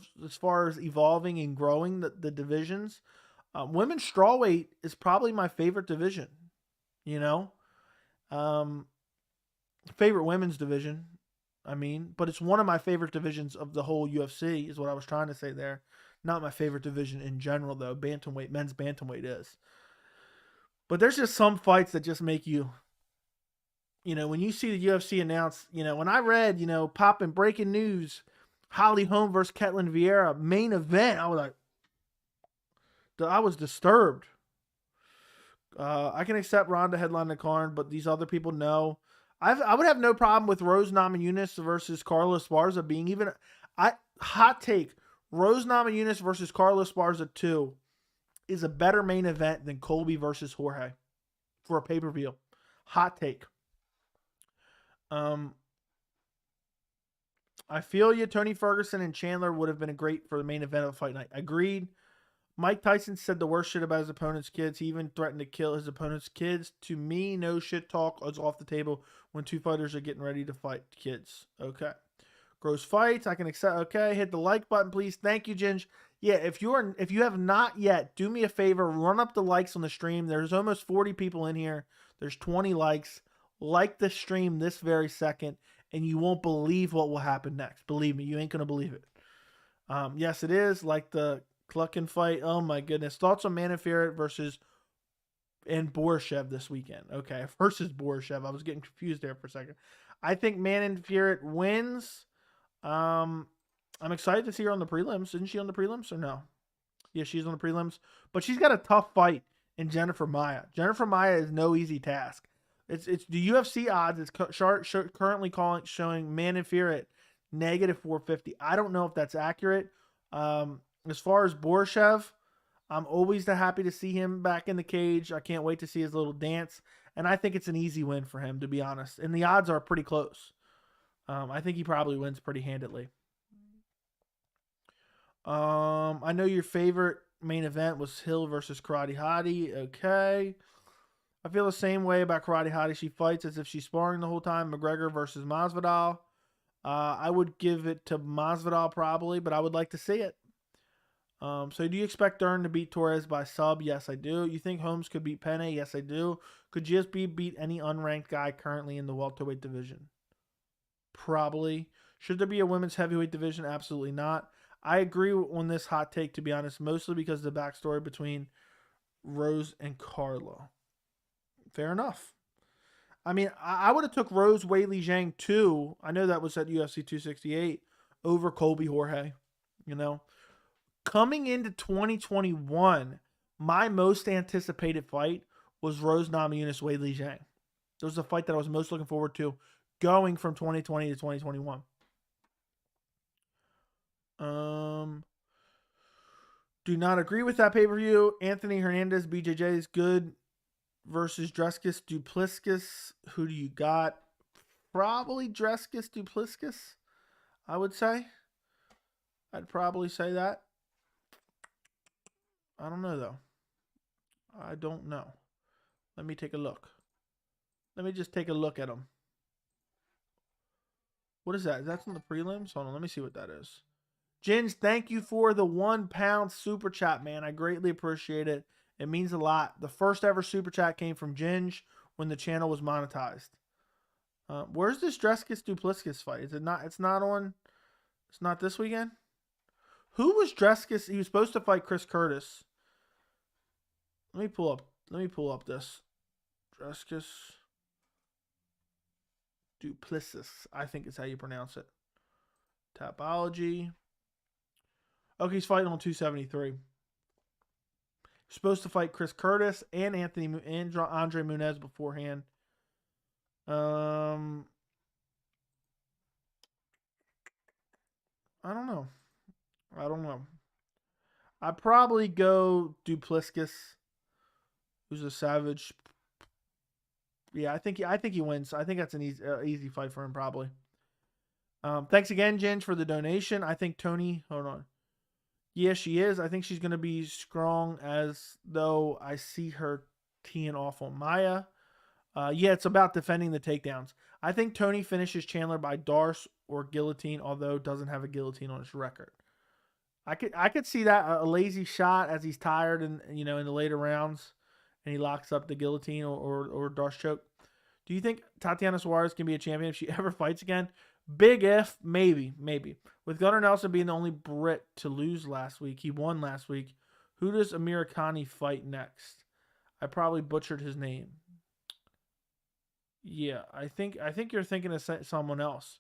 as evolving and growing the divisions. Women's strawweight is probably my favorite division. You know, um, favorite women's division. I mean, but it's one of my favorite divisions of the whole UFC, is what I was trying to say there. Not my favorite division in general, though. Bantamweight, men's bantamweight is. But there's just some fights that just make you, when you see the UFC announce, when I read, popping breaking news, Holly Holm versus Ketlin Vieira main event, I was disturbed. I can accept Ronda headline the card, but these other people know. I would have no problem with Rose Namajunas versus Carlos Esparza being even. Hot take: Rose Namajunas versus Carlos Esparza 2 is a better main event than Colby versus Jorge for a pay-per-view. Hot take. I feel you. Tony Ferguson and Chandler would have been a great for the main event of Fight Night. Agreed. Mike Tyson said the worst shit about his opponent's kids. He even threatened to kill his opponent's kids. To me, no shit talk is off the table when two fighters are getting ready to fight kids. Okay. Gross fights. I can accept. Okay. Hit the like button, please. Thank you, Ginge. Yeah, if you have not yet, do me a favor. Run up the likes on the stream. There's almost 40 people in here. There's 20 likes. Like the stream this very second, and you won't believe what will happen next. Believe me, you ain't going to believe it. Yes, it is. Like the Cluckin fight. Oh my goodness. Thoughts on Manafir versus and Borishev this weekend. Okay, versus Borishev. I was getting confused there for a second. I think Manafir wins. I'm excited to see her on the prelims. Isn't she on the prelims or no? Yeah, she's on the prelims. But she's got a tough fight in Jennifer Maia. Jennifer Maia is no easy task. It's the UFC odds. It's currently showing Manafir at -450. I don't know if that's accurate. As far as Borishev, I'm always happy to see him back in the cage. I can't wait to see his little dance. And I think it's an easy win for him, to be honest. And the odds are pretty close. I think he probably wins pretty handedly. I know your favorite main event was Hill versus Karate Hottie. Okay. I feel the same way about Karate Hottie. She fights as if she's sparring the whole time. McGregor versus Masvidal. I would give it to Masvidal probably, but I would like to see it. So do you expect Dern to beat Torres by sub? Yes, I do. You think Holmes could beat Penne? Yes, I do. Could GSP beat any unranked guy currently in the welterweight division? Probably. Should there be a women's heavyweight division? Absolutely not. I agree on this hot take, to be honest, mostly because of the backstory between Rose and Carlo. Fair enough. I mean, I would have took Rose Weili Zhang too. I know that was at UFC 268 over Colby Jorge. Coming into 2021, my most anticipated fight was Rose Namajunas Weili Zhang. It was the fight that I was most looking forward to going from 2020 to 2021. Do not agree with that pay-per-view. Anthony Hernandez, BJJ is good versus Dreskis Dupliscus. Who do you got? Probably Dreskis Dupliscus, I would say. I'd probably say that. I don't know, though. I don't know. Let me take a look. Let me just take a look at them. What is that? Is that from the prelims? Hold on. Let me see what that is. Jins, thank you for the £1 super chat, man. I greatly appreciate it. It means a lot. The first ever super chat came from Ginge when the channel was monetized. Where's this Dreskis Dupliscus fight? Is it not? It's not on. It's not this weekend. Who was Dreskis? He was supposed to fight Chris Curtis. Let me pull up this Dreskis Duplessis. I think is how you pronounce it. Tapology. Okay, he's fighting on 273. Supposed to fight Chris Curtis and Andre Muniz beforehand. I don't know. I don't know. I'd probably go Dupliscus, who's a savage. Yeah, I think he wins. I think that's an easy fight for him probably. Thanks again, Ginge, for the donation. I think Tony. Hold on. Yeah, she is. I think she's gonna be strong as though I see her teeing off on Maya. Yeah, it's about defending the takedowns. I think Tony finishes Chandler by Darce or guillotine, although doesn't have a guillotine on his record. I could see that a lazy shot as he's tired and in the later rounds, and he locks up the guillotine or Darce choke. Do you think Tatiana Suarez can be a champion if she ever fights again? Big if, maybe. With Gunnar Nelson being the only Brit to lose last week, he won last week. Who does Amir Khani fight next? I probably butchered his name. Yeah, I think you're thinking of someone else.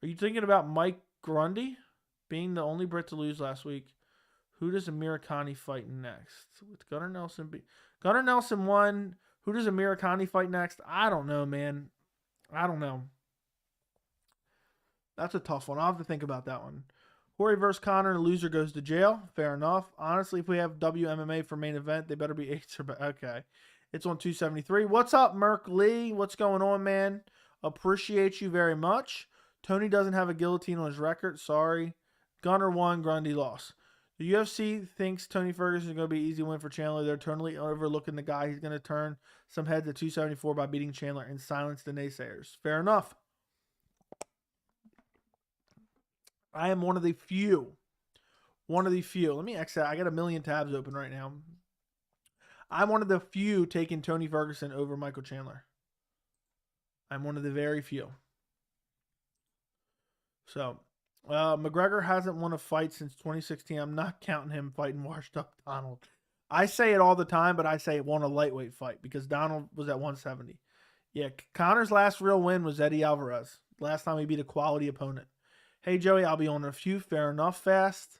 Are you thinking about Mike Grundy being the only Brit to lose last week? Who does Amir Khani fight next? With Gunnar Nelson Gunnar Nelson won. Who does Amir Khani fight next? I don't know, man. I don't know. That's a tough one. I'll have to think about that one. Jorge versus Connor, the loser goes to jail. Fair enough. Honestly, if we have WMMA for main event, they better be 8s or better. Okay. It's on 273. What's up, Merk Lee? What's going on, man? Appreciate you very much. Tony doesn't have a guillotine on his record. Sorry. Gunner won. Grundy lost. The UFC thinks Tony Ferguson is going to be an easy win for Chandler. They're totally overlooking the guy. He's going to turn some heads at 274 by beating Chandler and silence the naysayers. Fair enough. I am one of the few. Let me exit. I got a million tabs open right now. I'm one of the few taking Tony Ferguson over Michael Chandler. I'm one of the very few. So, McGregor hasn't won a fight since 2016. I'm not counting him fighting washed up Donald. I say it all the time, but I say it won a lightweight fight because Donald was at 170. Yeah, Connor's last real win was Eddie Alvarez. Last time he beat a quality opponent. Hey, Joey, I'll be on a few. Fair enough, fast.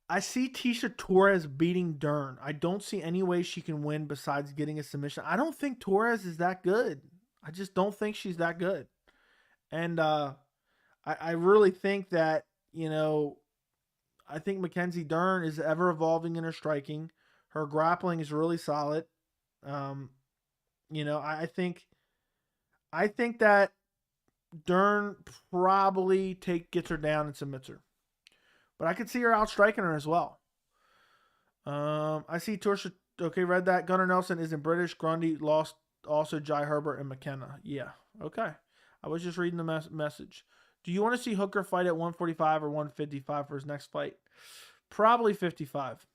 I see Tisha Torres beating Dern. I don't see any way she can win besides getting a submission. I don't think Torres is that good. I just don't think she's that good. And I really think that, I think Mackenzie Dern is ever evolving in her striking. Her grappling is really solid. I think that Dern probably gets her down and submits her. But I could see her outstriking her as well. I see Torsha. Okay, read that. Gunnar Nelson isn't British. Grundy lost also Jai Herbert and McKenna. Yeah, okay. I was just reading the message. Do you want to see Hooker fight at 145 or 155 for his next fight? Probably 55.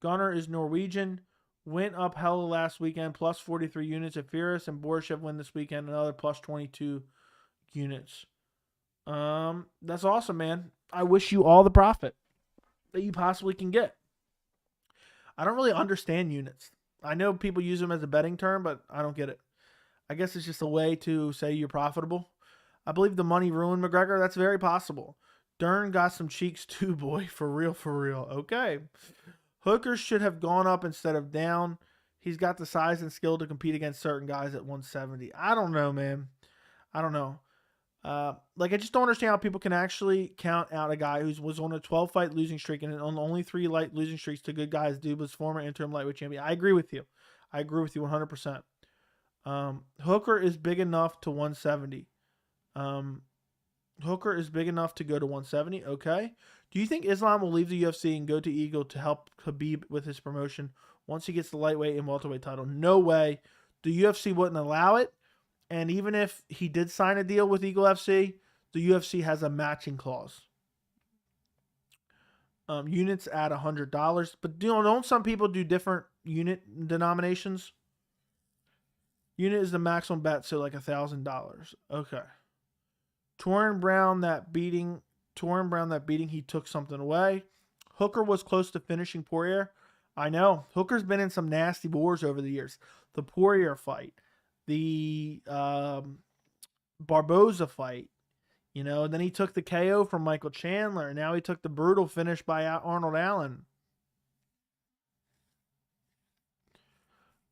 Gunnar is Norwegian. Went up hella last weekend, plus 43 units. If Fierce and Borshev win this weekend, another plus 22 units. That's awesome, man. I wish you all the profit that you possibly can get. I don't really understand units. I know people use them as a betting term, but I don't get it. I guess it's just a way to say you're profitable. I believe the money ruined McGregor. That's very possible. Dern got some cheeks too, boy. For real. Okay. Hooker should have gone up instead of down. He's got the size and skill to compete against certain guys at 170. I don't know, man. I don't know. I just don't understand how people can actually count out a guy who was on a 12-fight losing streak and on only 3 light losing streaks to good guys. Dude was former interim lightweight champion. I agree with you. 100%. Hooker is big enough to 170. Hooker is big enough to go to 170. Okay. Do you think Islam will leave the UFC and go to Eagle to help Khabib with his promotion once he gets the lightweight and welterweight title? No way. The UFC wouldn't allow it. And even if he did sign a deal with Eagle FC, the UFC has a matching clause. Units at $100. But don't some people do different unit denominations? Unit is the maximum bet, so like $1,000. Okay. Torin Brown that beating, he took something away. Hooker was close to finishing Poirier. I know. Hooker's been in some nasty wars over the years. The Poirier fight. The Barboza fight. Then he took the KO from Michael Chandler. Now he took the brutal finish by Arnold Allen.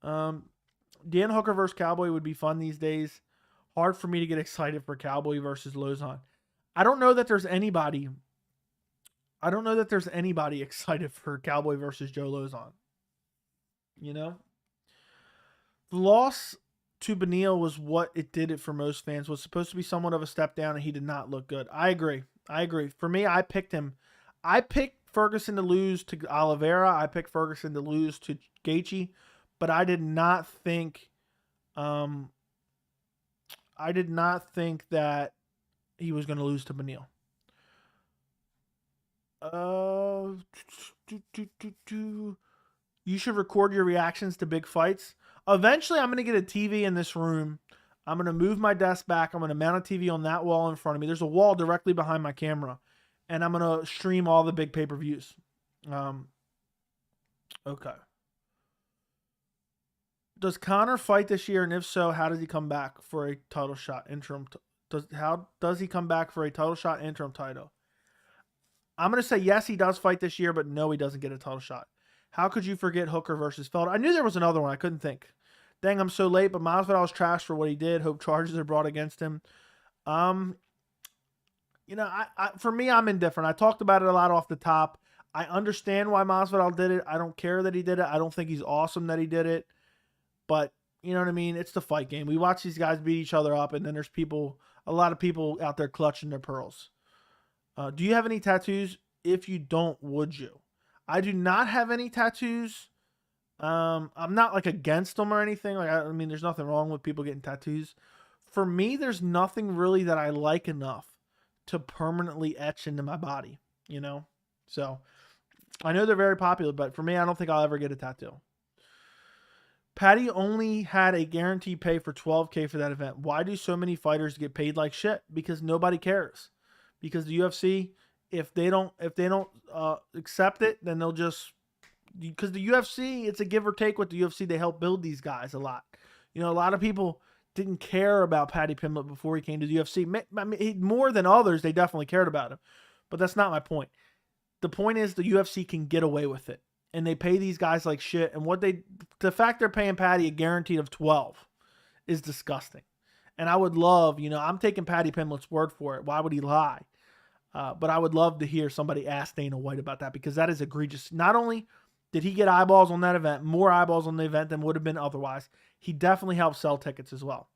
Dan Hooker versus Cowboy would be fun these days. Hard for me to get excited for Cowboy versus Lozon. I don't know that there's anybody. I don't know that there's anybody excited for Cowboy versus Joe Lozon. You know, the loss to Beneil was what it did it for most fans. Was supposed to be somewhat of a step down, and he did not look good. I agree. For me, I picked him. I picked Ferguson to lose to Oliveira. I picked Ferguson to lose to Gaethje, but I did not think. I did not think that he was going to lose to Beneil. You should record your reactions to big fights. Eventually, I'm going to get a TV in this room. I'm going to move my desk back. I'm going to mount a TV on that wall in front of me. There's a wall directly behind my camera. And I'm going to stream all the big pay-per-views. Okay. Does Conor fight this year? And if so, how does he come back for a title shot interim? How does he come back for a title shot interim title? I'm going to say yes, he does fight this year, but no, he doesn't get a title shot. How could you forget Hooker versus Felder? I knew there was another one. I couldn't think. Dang, I'm so late, but Masvidal was trashed for what he did. Hope charges are brought against him. You know, for me, I'm indifferent. I talked about it a lot off the top. I understand why Masvidal did it. I don't care that he did it. I don't think he's awesome that he did it. But, you know what I mean? It's the fight game. We watch these guys beat each other up, and then there's a lot of people out there clutching their pearls. Do you have any tattoos? If you don't, would you? I do not have any tattoos. I'm not like against them or anything. Like I mean, there's nothing wrong with people getting tattoos. For me, there's nothing really that I like enough to permanently etch into my body, you know? So I know they're very popular, but for me, I don't think I'll ever get a tattoo. Patty only had a guaranteed pay for $12K for that event. Why do so many fighters get paid like shit? Because nobody cares. Because the UFC, if they don't accept it, then they'll just, because the UFC, it's a give or take with the UFC. They help build these guys a lot. You know, a lot of people didn't care about Paddy Pimblett before he came to the UFC. More than others, they definitely cared about him. But that's not my point. The point is the UFC can get away with it. And they pay these guys like shit. And the fact they're paying Paddy a guaranteed of 12 is disgusting. And I would love, you know, I'm taking Paddy Pimblett's word for it. Why would he lie? But I would love to hear somebody ask Dana White about that, because that is egregious. Not only did he get eyeballs on that event, more eyeballs on the event than would have been otherwise, he definitely helped sell tickets as well.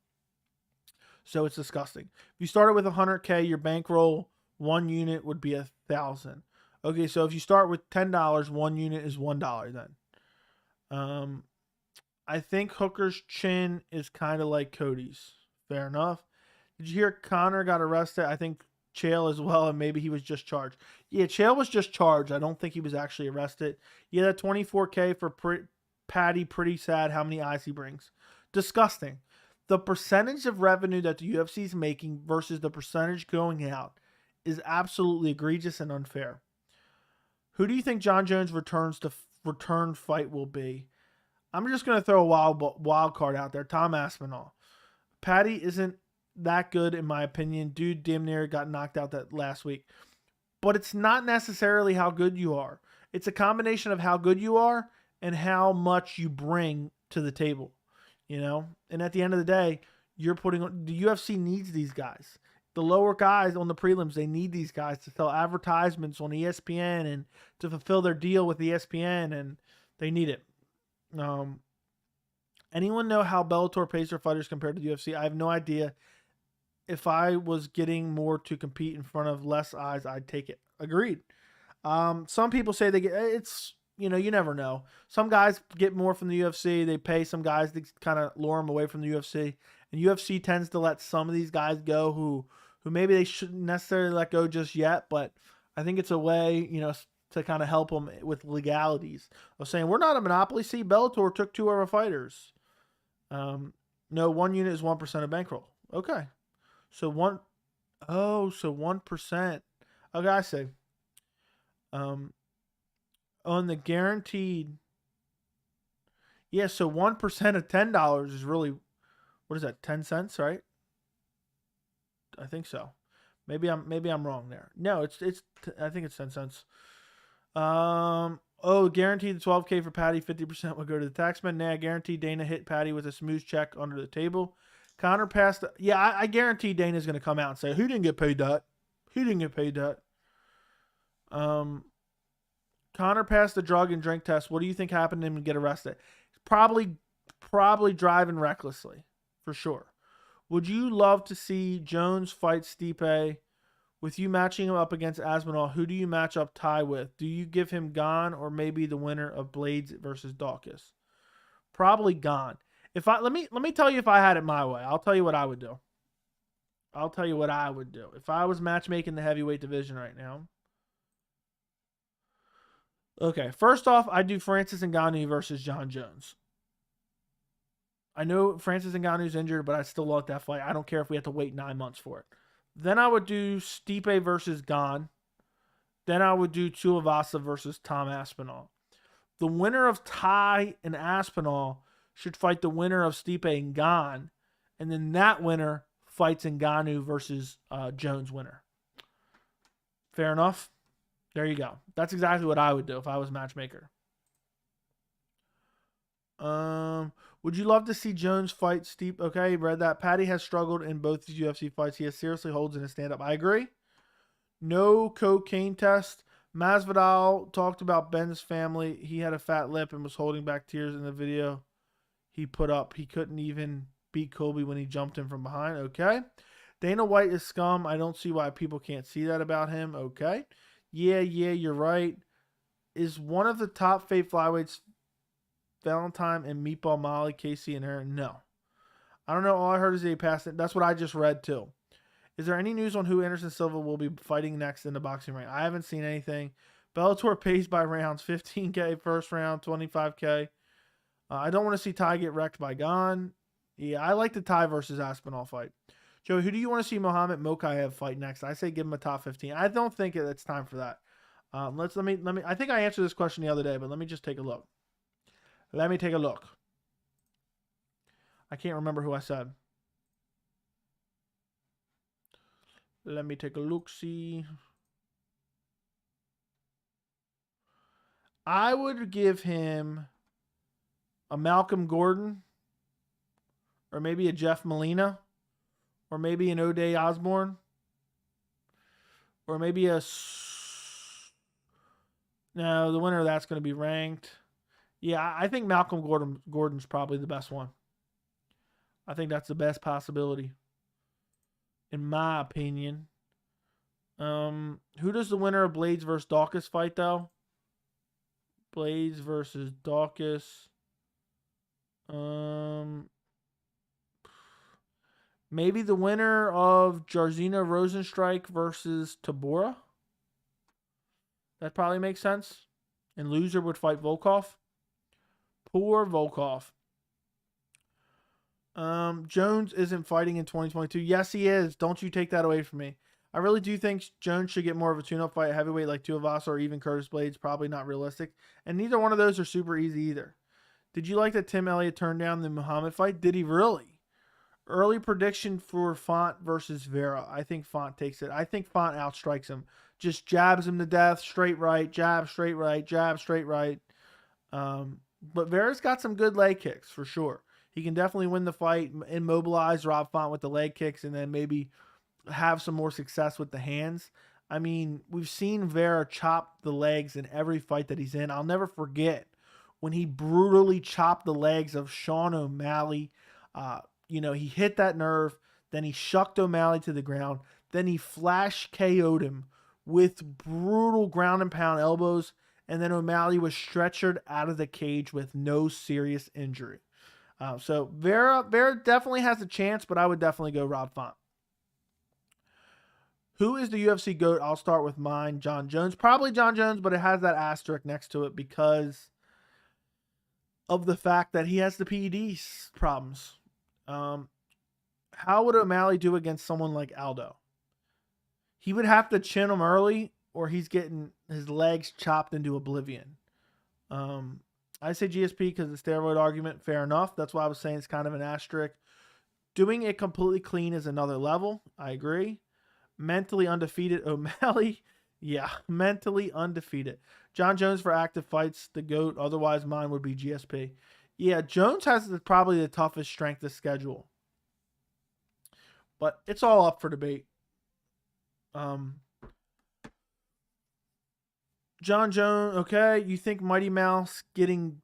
So it's disgusting. If you started with $100K, your bankroll, one unit would be $1,000. Okay, so if you start with $10, one unit is $1 then. I think Hooker's chin is kind of like Cody's. Fair enough. Did you hear Conor got arrested? I think Chael as well, and maybe he was just charged. Yeah, Chael was just charged. I don't think he was actually arrested. Yeah, that $24K for Patty, pretty sad how many eyes he brings. Disgusting. The percentage of revenue that the UFC is making versus the percentage going out is absolutely egregious and unfair. Who do you think John Jones' return fight will be? I'm just going to throw a wild card out there. Tom Aspinall. Patty isn't that good in my opinion. Dude damn near got knocked out that last week. But it's not necessarily how good you are. It's a combination of how good you are and how much you bring to the table. You know? And at the end of the day, the UFC needs these guys. The lower guys on the prelims, they need these guys to sell advertisements on ESPN and to fulfill their deal with ESPN, and they need it. Anyone know how Bellator pays their fighters compared to the UFC? I have no idea. If I was getting more to compete in front of less eyes, I'd take it. Agreed. Some people say it's, you know, you never know. Some guys get more from the UFC. They pay some guys to kind of lure them away from the UFC. And UFC tends to let some of these guys go who maybe they shouldn't necessarily let go just yet. But I think it's a way, you know, to kind of help them with legalities of saying, we're not a monopoly. See, Bellator took 2 of our fighters. No, 1 unit is 1% of bankroll. Okay. So 1%. Okay, I see. On the guaranteed. Yeah, so 1% of $10 is really, what is that, 10 cents, right? I think so. Maybe I'm wrong there. No, it's I think it's 10 cents. Guaranteed the $12K for Patty, 50% will go to the taxman. Nah, guarantee Dana hit Patty with a smooth check under the table. Conor passed. I guarantee Dana's going to come out and say, who didn't get paid that? He didn't get paid that. Connor passed the drug and drink test. What do you think happened to him to get arrested? Probably driving recklessly, for sure. Would you love to see Jones fight Stipe? With you matching him up against Masvidal, who do you match up Ty with? Do you give him Gane or maybe the winner of Blades versus Dawkins? Probably Gane. Let me tell you if I had it my way. I'll tell you what I would do. If I was matchmaking the heavyweight division right now. Okay, first off, I do Francis Ngannou versus John Jones. I know Francis Ngannou's injured, but I still like that fight. I don't care if we have to wait 9 months for it. Then I would do Stipe versus Gane. Then I would do Tuivasa versus Tom Aspinall. The winner of Ty and Aspinall should fight the winner of Stipe and Gane. And then that winner fights Ngannou versus Jones winner. Fair enough? There you go. That's exactly what I would do if I was matchmaker. Would you love to see Jones fight Stipe? Okay, read that. Patty has struggled in both his UFC fights. He has seriously holds in his stand-up. I agree. No cocaine test. Masvidal talked about Ben's family. He had a fat lip and was holding back tears in the video he put up. He couldn't even beat Colby when he jumped him from behind. Okay. Dana White is scum. I don't see why people can't see that about him. Okay. Yeah, you're right. Is one of the top fake flyweights Valentine and Meatball Molly, Casey and Aaron? No. I don't know. All I heard is he passed it. That's what I just read too. Is there any news on who Anderson Silva will be fighting next in the boxing ring? I haven't seen anything. Bellator pays by rounds. 15K first round, 25K. I don't want to see Ty get wrecked by Gane. Yeah, I like the Ty versus Aspinall fight. Joey, who do you want to see Mohamed Mokaev fight next? I say give him a top 15. I don't think it's time for that. Let me. I think I answered this question the other day, but let me just take a look. Let me take a look. I can't remember who I said. Let me take a look. See. I would give him a Malcolm Gordon, or maybe a Jeff Molina, or maybe an O'Day Osborne, or maybe a... No, the winner of that's going to be ranked. Yeah, I think Malcolm Gordon's probably the best one. I think that's the best possibility, in my opinion. Who does the winner of Blades versus Dawkins fight, though? Blades versus Dawkins. Maybe the winner of Jairzinho Rosenstrike versus Tabora. That probably makes sense. And loser would fight Volkov. Poor Volkov. Jones isn't fighting in 2022. Yes, he is. Don't you take that away from me. I really do think Jones should get more of a tune-up fight at heavyweight like Tuivasa or even Curtis Blades. Probably not realistic. And neither one of those are super easy either. Did you like that Tim Elliott turned down the Muhammad fight? Did he really? Early prediction for Font versus Vera. I think Font takes it. I think Font outstrikes him. Just jabs him to death. Straight right. Jab, straight right. Jab, straight right. But Vera's got some good leg kicks for sure. He can definitely win the fight, immobilize Rob Font with the leg kicks, and then maybe have some more success with the hands. I mean, we've seen Vera chop the legs in every fight that he's in. I'll never forget when he brutally chopped the legs of Sean O'Malley. He hit that nerve, then he shucked O'Malley to the ground, then he flash KO'd him with brutal ground and pound elbows, and then O'Malley was stretchered out of the cage with no serious injury. So Vera definitely has a chance, but I would definitely go Rob Font. Who is the UFC GOAT? I'll start with mine, John Jones. Probably John Jones, but it has that asterisk next to it because of the fact that he has the PED problems. How would O'Malley do against someone like Aldo? He would have to chin him early, or he's getting his legs chopped into oblivion. I say GSP because of the steroid argument. Fair enough. That's why I was saying it's kind of an asterisk. Doing it completely clean is another level. I agree. Mentally undefeated O'Malley. Yeah, mentally undefeated. John Jones for active fights, the GOAT. Otherwise, mine would be GSP. Yeah, Jones has probably the toughest strength of schedule. But it's all up for debate. John Jones, okay. You think Mighty Mouse getting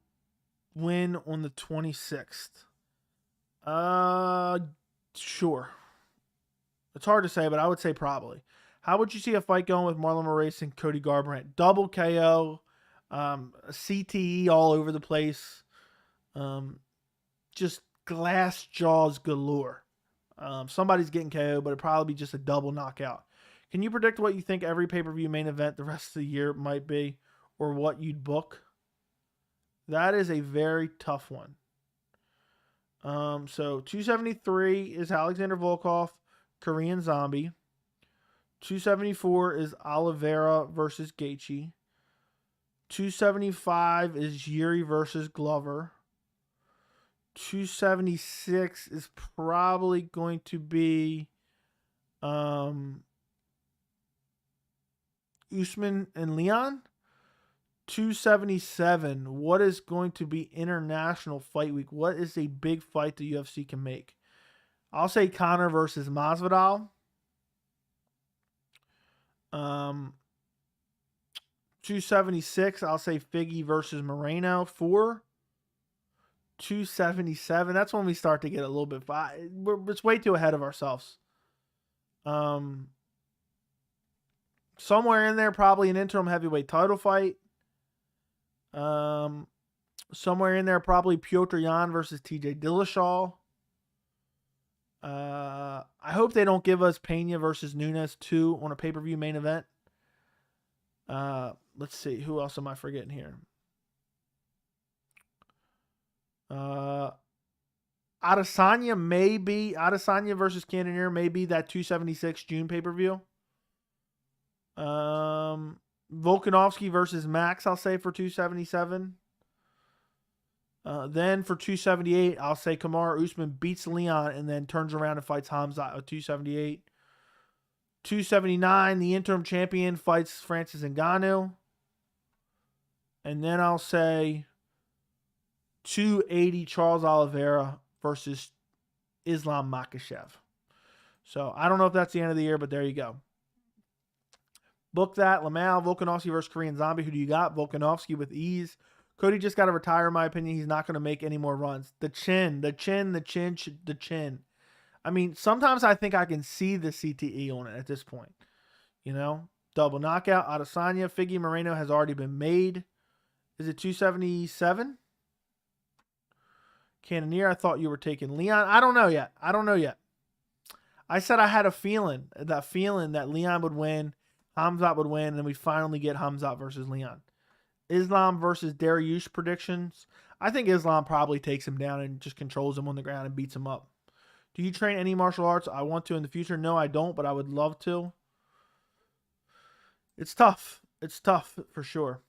win on the 26th? Sure. It's hard to say, but I would say probably. How would you see a fight going with Marlon Moraes and Cody Garbrandt? Double KO, CTE all over the place, just glass jaws galore. Somebody's getting KO, but it'd probably be just a double knockout. Can you predict what you think every pay-per-view main event the rest of the year might be, or what you'd book? That is a very tough one. So 273 is Alexander Volkov, Korean Zombie. 274 is Oliveira versus Gaethje. 275 is Yuri versus Glover. 276 is probably going to be Usman and Leon. 277, what is going to be International Fight Week? What is a big fight the UFC can make? I'll say Conor versus Masvidal. 276, I'll say Figgy versus Moreno. 277, that's when we start to get a little bit... It's way too ahead of ourselves. Somewhere in there, probably an interim heavyweight title fight. Somewhere in there, probably Piotr Jan versus TJ Dillashaw. I hope they don't give us Pena versus Nunes 2 on a pay-per-view main event. Let's see. Who else am I forgetting here? Adesanya versus Cannonier may be that 276 June pay-per-view. Volkanovski versus Max, I'll say for 277. Then for 278, I'll say Kamaru Usman beats Leon and then turns around and fights Hamza at 278. 279, the interim champion fights Francis Ngannou. And then I'll say 280, Charles Oliveira versus Islam Makhachev. So I don't know if that's the end of the year, but there you go. Book that. Lamau, Volkanovski versus Korean Zombie. Who do you got? Volkanovski with ease. Cody just got to retire, in my opinion. He's not going to make any more runs. The chin. I mean, sometimes I think I can see the CTE on it at this point. You know? Double knockout. Adesanya. Figgy Moreno has already been made. Is it 277? Cannonier, I thought you were taking Leon. I don't know yet. I said I had a feeling that Leon would win, Hamzat would win, and then we finally get Hamzat versus Leon. Islam versus Dariush predictions. I think Islam probably takes him down and just controls him on the ground and beats him up. Do you train any martial arts? I want to in the future. No, I don't, but I would love to. It's tough. It's tough for sure.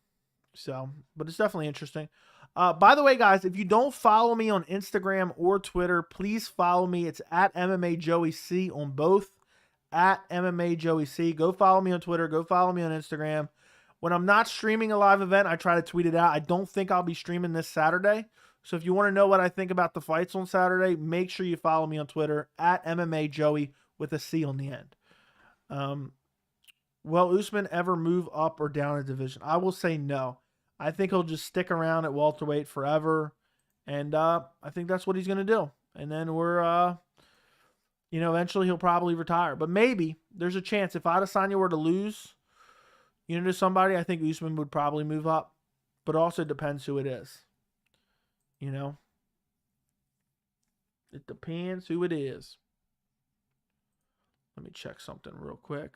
So, but it's definitely interesting. By the way, guys, if you don't follow me on Instagram or Twitter, please follow me. It's at MMA Joey C on both. At MMA Joey C. Go follow me on Twitter. Go follow me on Instagram. When I'm not streaming a live event, I try to tweet it out. I don't think I'll be streaming this Saturday. So if you want to know what I think about the fights on Saturday, make sure you follow me on Twitter at MMA Joey with a C on the end. Will Usman ever move up or down a division? I will say no. I think he'll just stick around at welterweight forever. And I think that's what he's going to do. And then eventually he'll probably retire. But maybe there's a chance if Adesanya were to lose, to somebody, I think Usman would probably move up. But also depends who it is. It depends who it is. Let me check something real quick.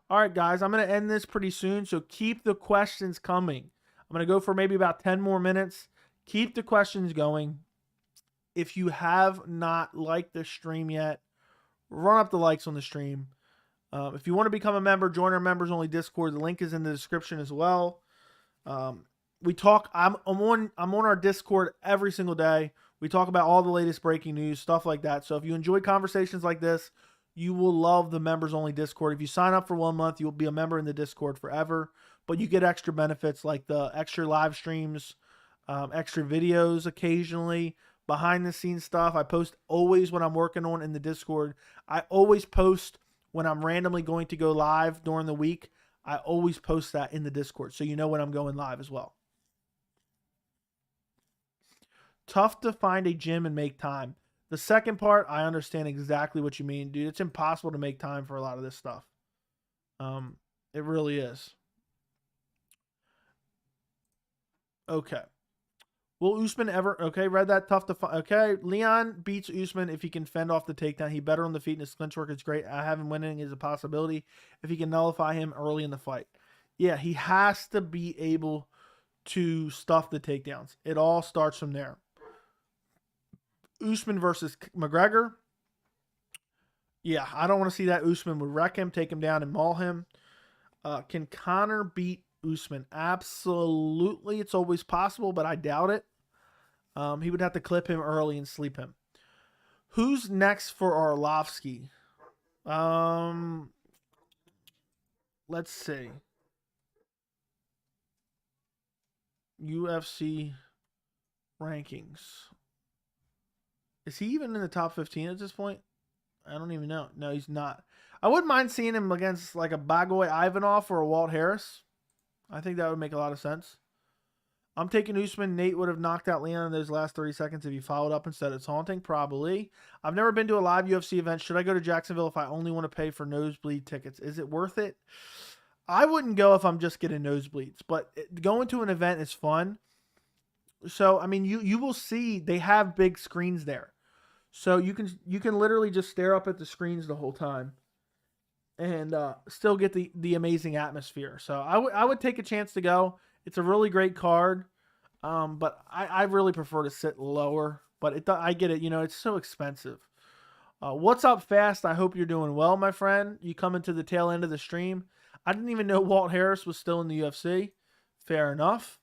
All right, guys, I'm going to end this pretty soon, so keep the questions coming. I'm going to go for maybe about 10 more minutes. Keep the questions going. If you have not liked the stream yet, run up the likes on the stream. If you want to become a member, join our members-only Discord. The link is in the description as well. We talk. I'm on our Discord every single day. We talk about all the latest breaking news, stuff like that. So if you enjoy conversations like this, you will love the members-only Discord. If you sign up for 1 month, you'll be a member in the Discord forever. But you get extra benefits like the extra live streams, extra videos occasionally, behind-the-scenes stuff. I post always when I'm working on in the Discord. I always post when I'm randomly going to go live during the week. I always post that in the Discord, so you know when I'm going live as well. Tough to find a gym and make time. The second part, I understand exactly what you mean, dude. It's impossible to make time for a lot of this stuff. It really is. Okay. Will Usman ever... Okay, read that. Tough to find. Okay, Leon beats Usman if he can fend off the takedown. He better on the feet, and his clinch work is great. I have him winning is a possibility if he can nullify him early in the fight. Yeah, he has to be able to stuff the takedowns. It all starts from there. Usman versus McGregor. Yeah, I don't want to see that. Usman would wreck him, take him down, and maul him. Can Conor beat Usman? Absolutely. It's always possible, but I doubt it. He would have to clip him early and sleep him. Who's next for Arlovsky? Let's see. UFC rankings. Is he even in the top 15 at this point? I don't even know. No, he's not. I wouldn't mind seeing him against like a Bagoy Ivanov or a Walt Harris. I think that would make a lot of sense. I'm taking Usman. Nate would have knocked out Leon in those last 30 seconds if he followed up instead of taunting. Probably. I've never been to a live UFC event. Should I go to Jacksonville if I only want to pay for nosebleed tickets? Is it worth it? I wouldn't go if I'm just getting nosebleeds. But going to an event is fun. So, I mean, you will see they have big screens there. So you can literally just stare up at the screens the whole time and still get the amazing atmosphere. So I would take a chance to go. It's a really great card, but I really prefer to sit lower. But I get it. You know, it's so expensive. What's up, Fast? I hope you're doing well, my friend. You coming to the tail end of the stream. I didn't even know Walt Harris was still in the UFC. Fair enough.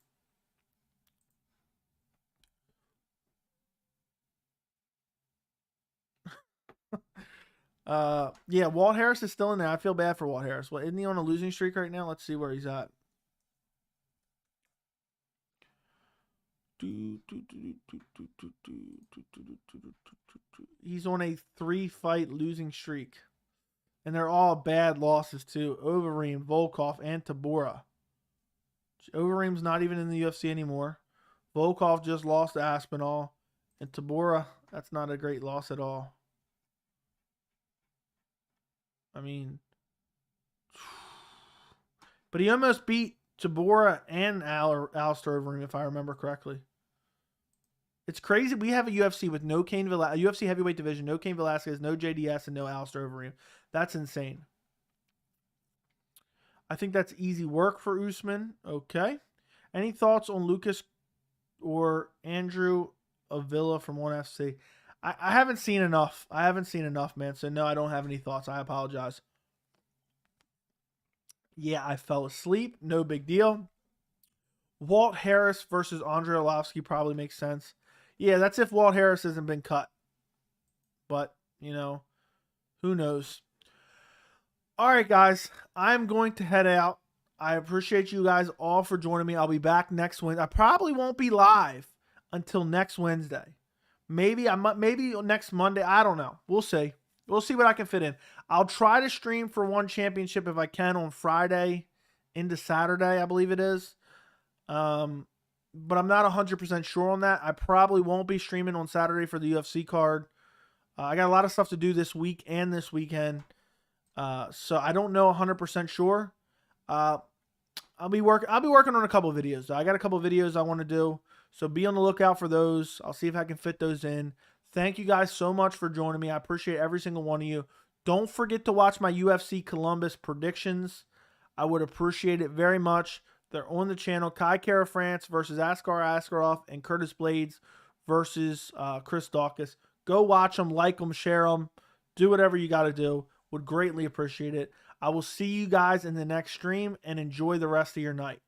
Yeah, Walt Harris is still in there. I feel bad for Walt Harris. Well, isn't he on a losing streak right now? Let's see where he's at. He's on a 3-fight losing streak. And they're all bad losses too. Overeem, Volkov, and Tabora. Overeem's not even in the UFC anymore. Volkov just lost to Aspinall. And Tabora, that's not a great loss at all. I mean, but he almost beat Tabora and Alistair Overeem, if I remember correctly. It's crazy. We have a UFC with no Cain Velasquez, a UFC heavyweight division, no Cain Velasquez, no JDS, and no Alistair Overeem. That's insane. I think that's easy work for Usman. Okay. Any thoughts on Lucas or Andrew Avila from 1FC? I haven't seen enough. I haven't seen enough, man. So, no, I don't have any thoughts. I apologize. Yeah, I fell asleep. No big deal. Walt Harris versus Andrei Arlovsky probably makes sense. Yeah, that's if Walt Harris hasn't been cut. But, you know, who knows? All right, guys. I'm going to head out. I appreciate you guys all for joining me. I'll be back next Wednesday. I probably won't be live until next Wednesday. Maybe next Monday. I don't know. We'll see. We'll see what I can fit in. I'll try to stream for one championship if I can on Friday into Saturday, I believe it is. But I'm not 100% sure on that. I probably won't be streaming on Saturday for the UFC card. I got a lot of stuff to do this week and this weekend. So I don't know 100% sure. I'll be working on a couple of videos. I got a couple of videos I want to do. So be on the lookout for those. I'll see if I can fit those in. Thank you guys so much for joining me. I appreciate every single one of you. Don't forget to watch my UFC Columbus predictions. I would appreciate it very much. They're on the channel. Kai Kara France versus Askar Askarov and Curtis Blades versus Chris Dawkins. Go watch them, like them, share them. Do whatever you got to do. Would greatly appreciate it. I will see you guys in the next stream and enjoy the rest of your night.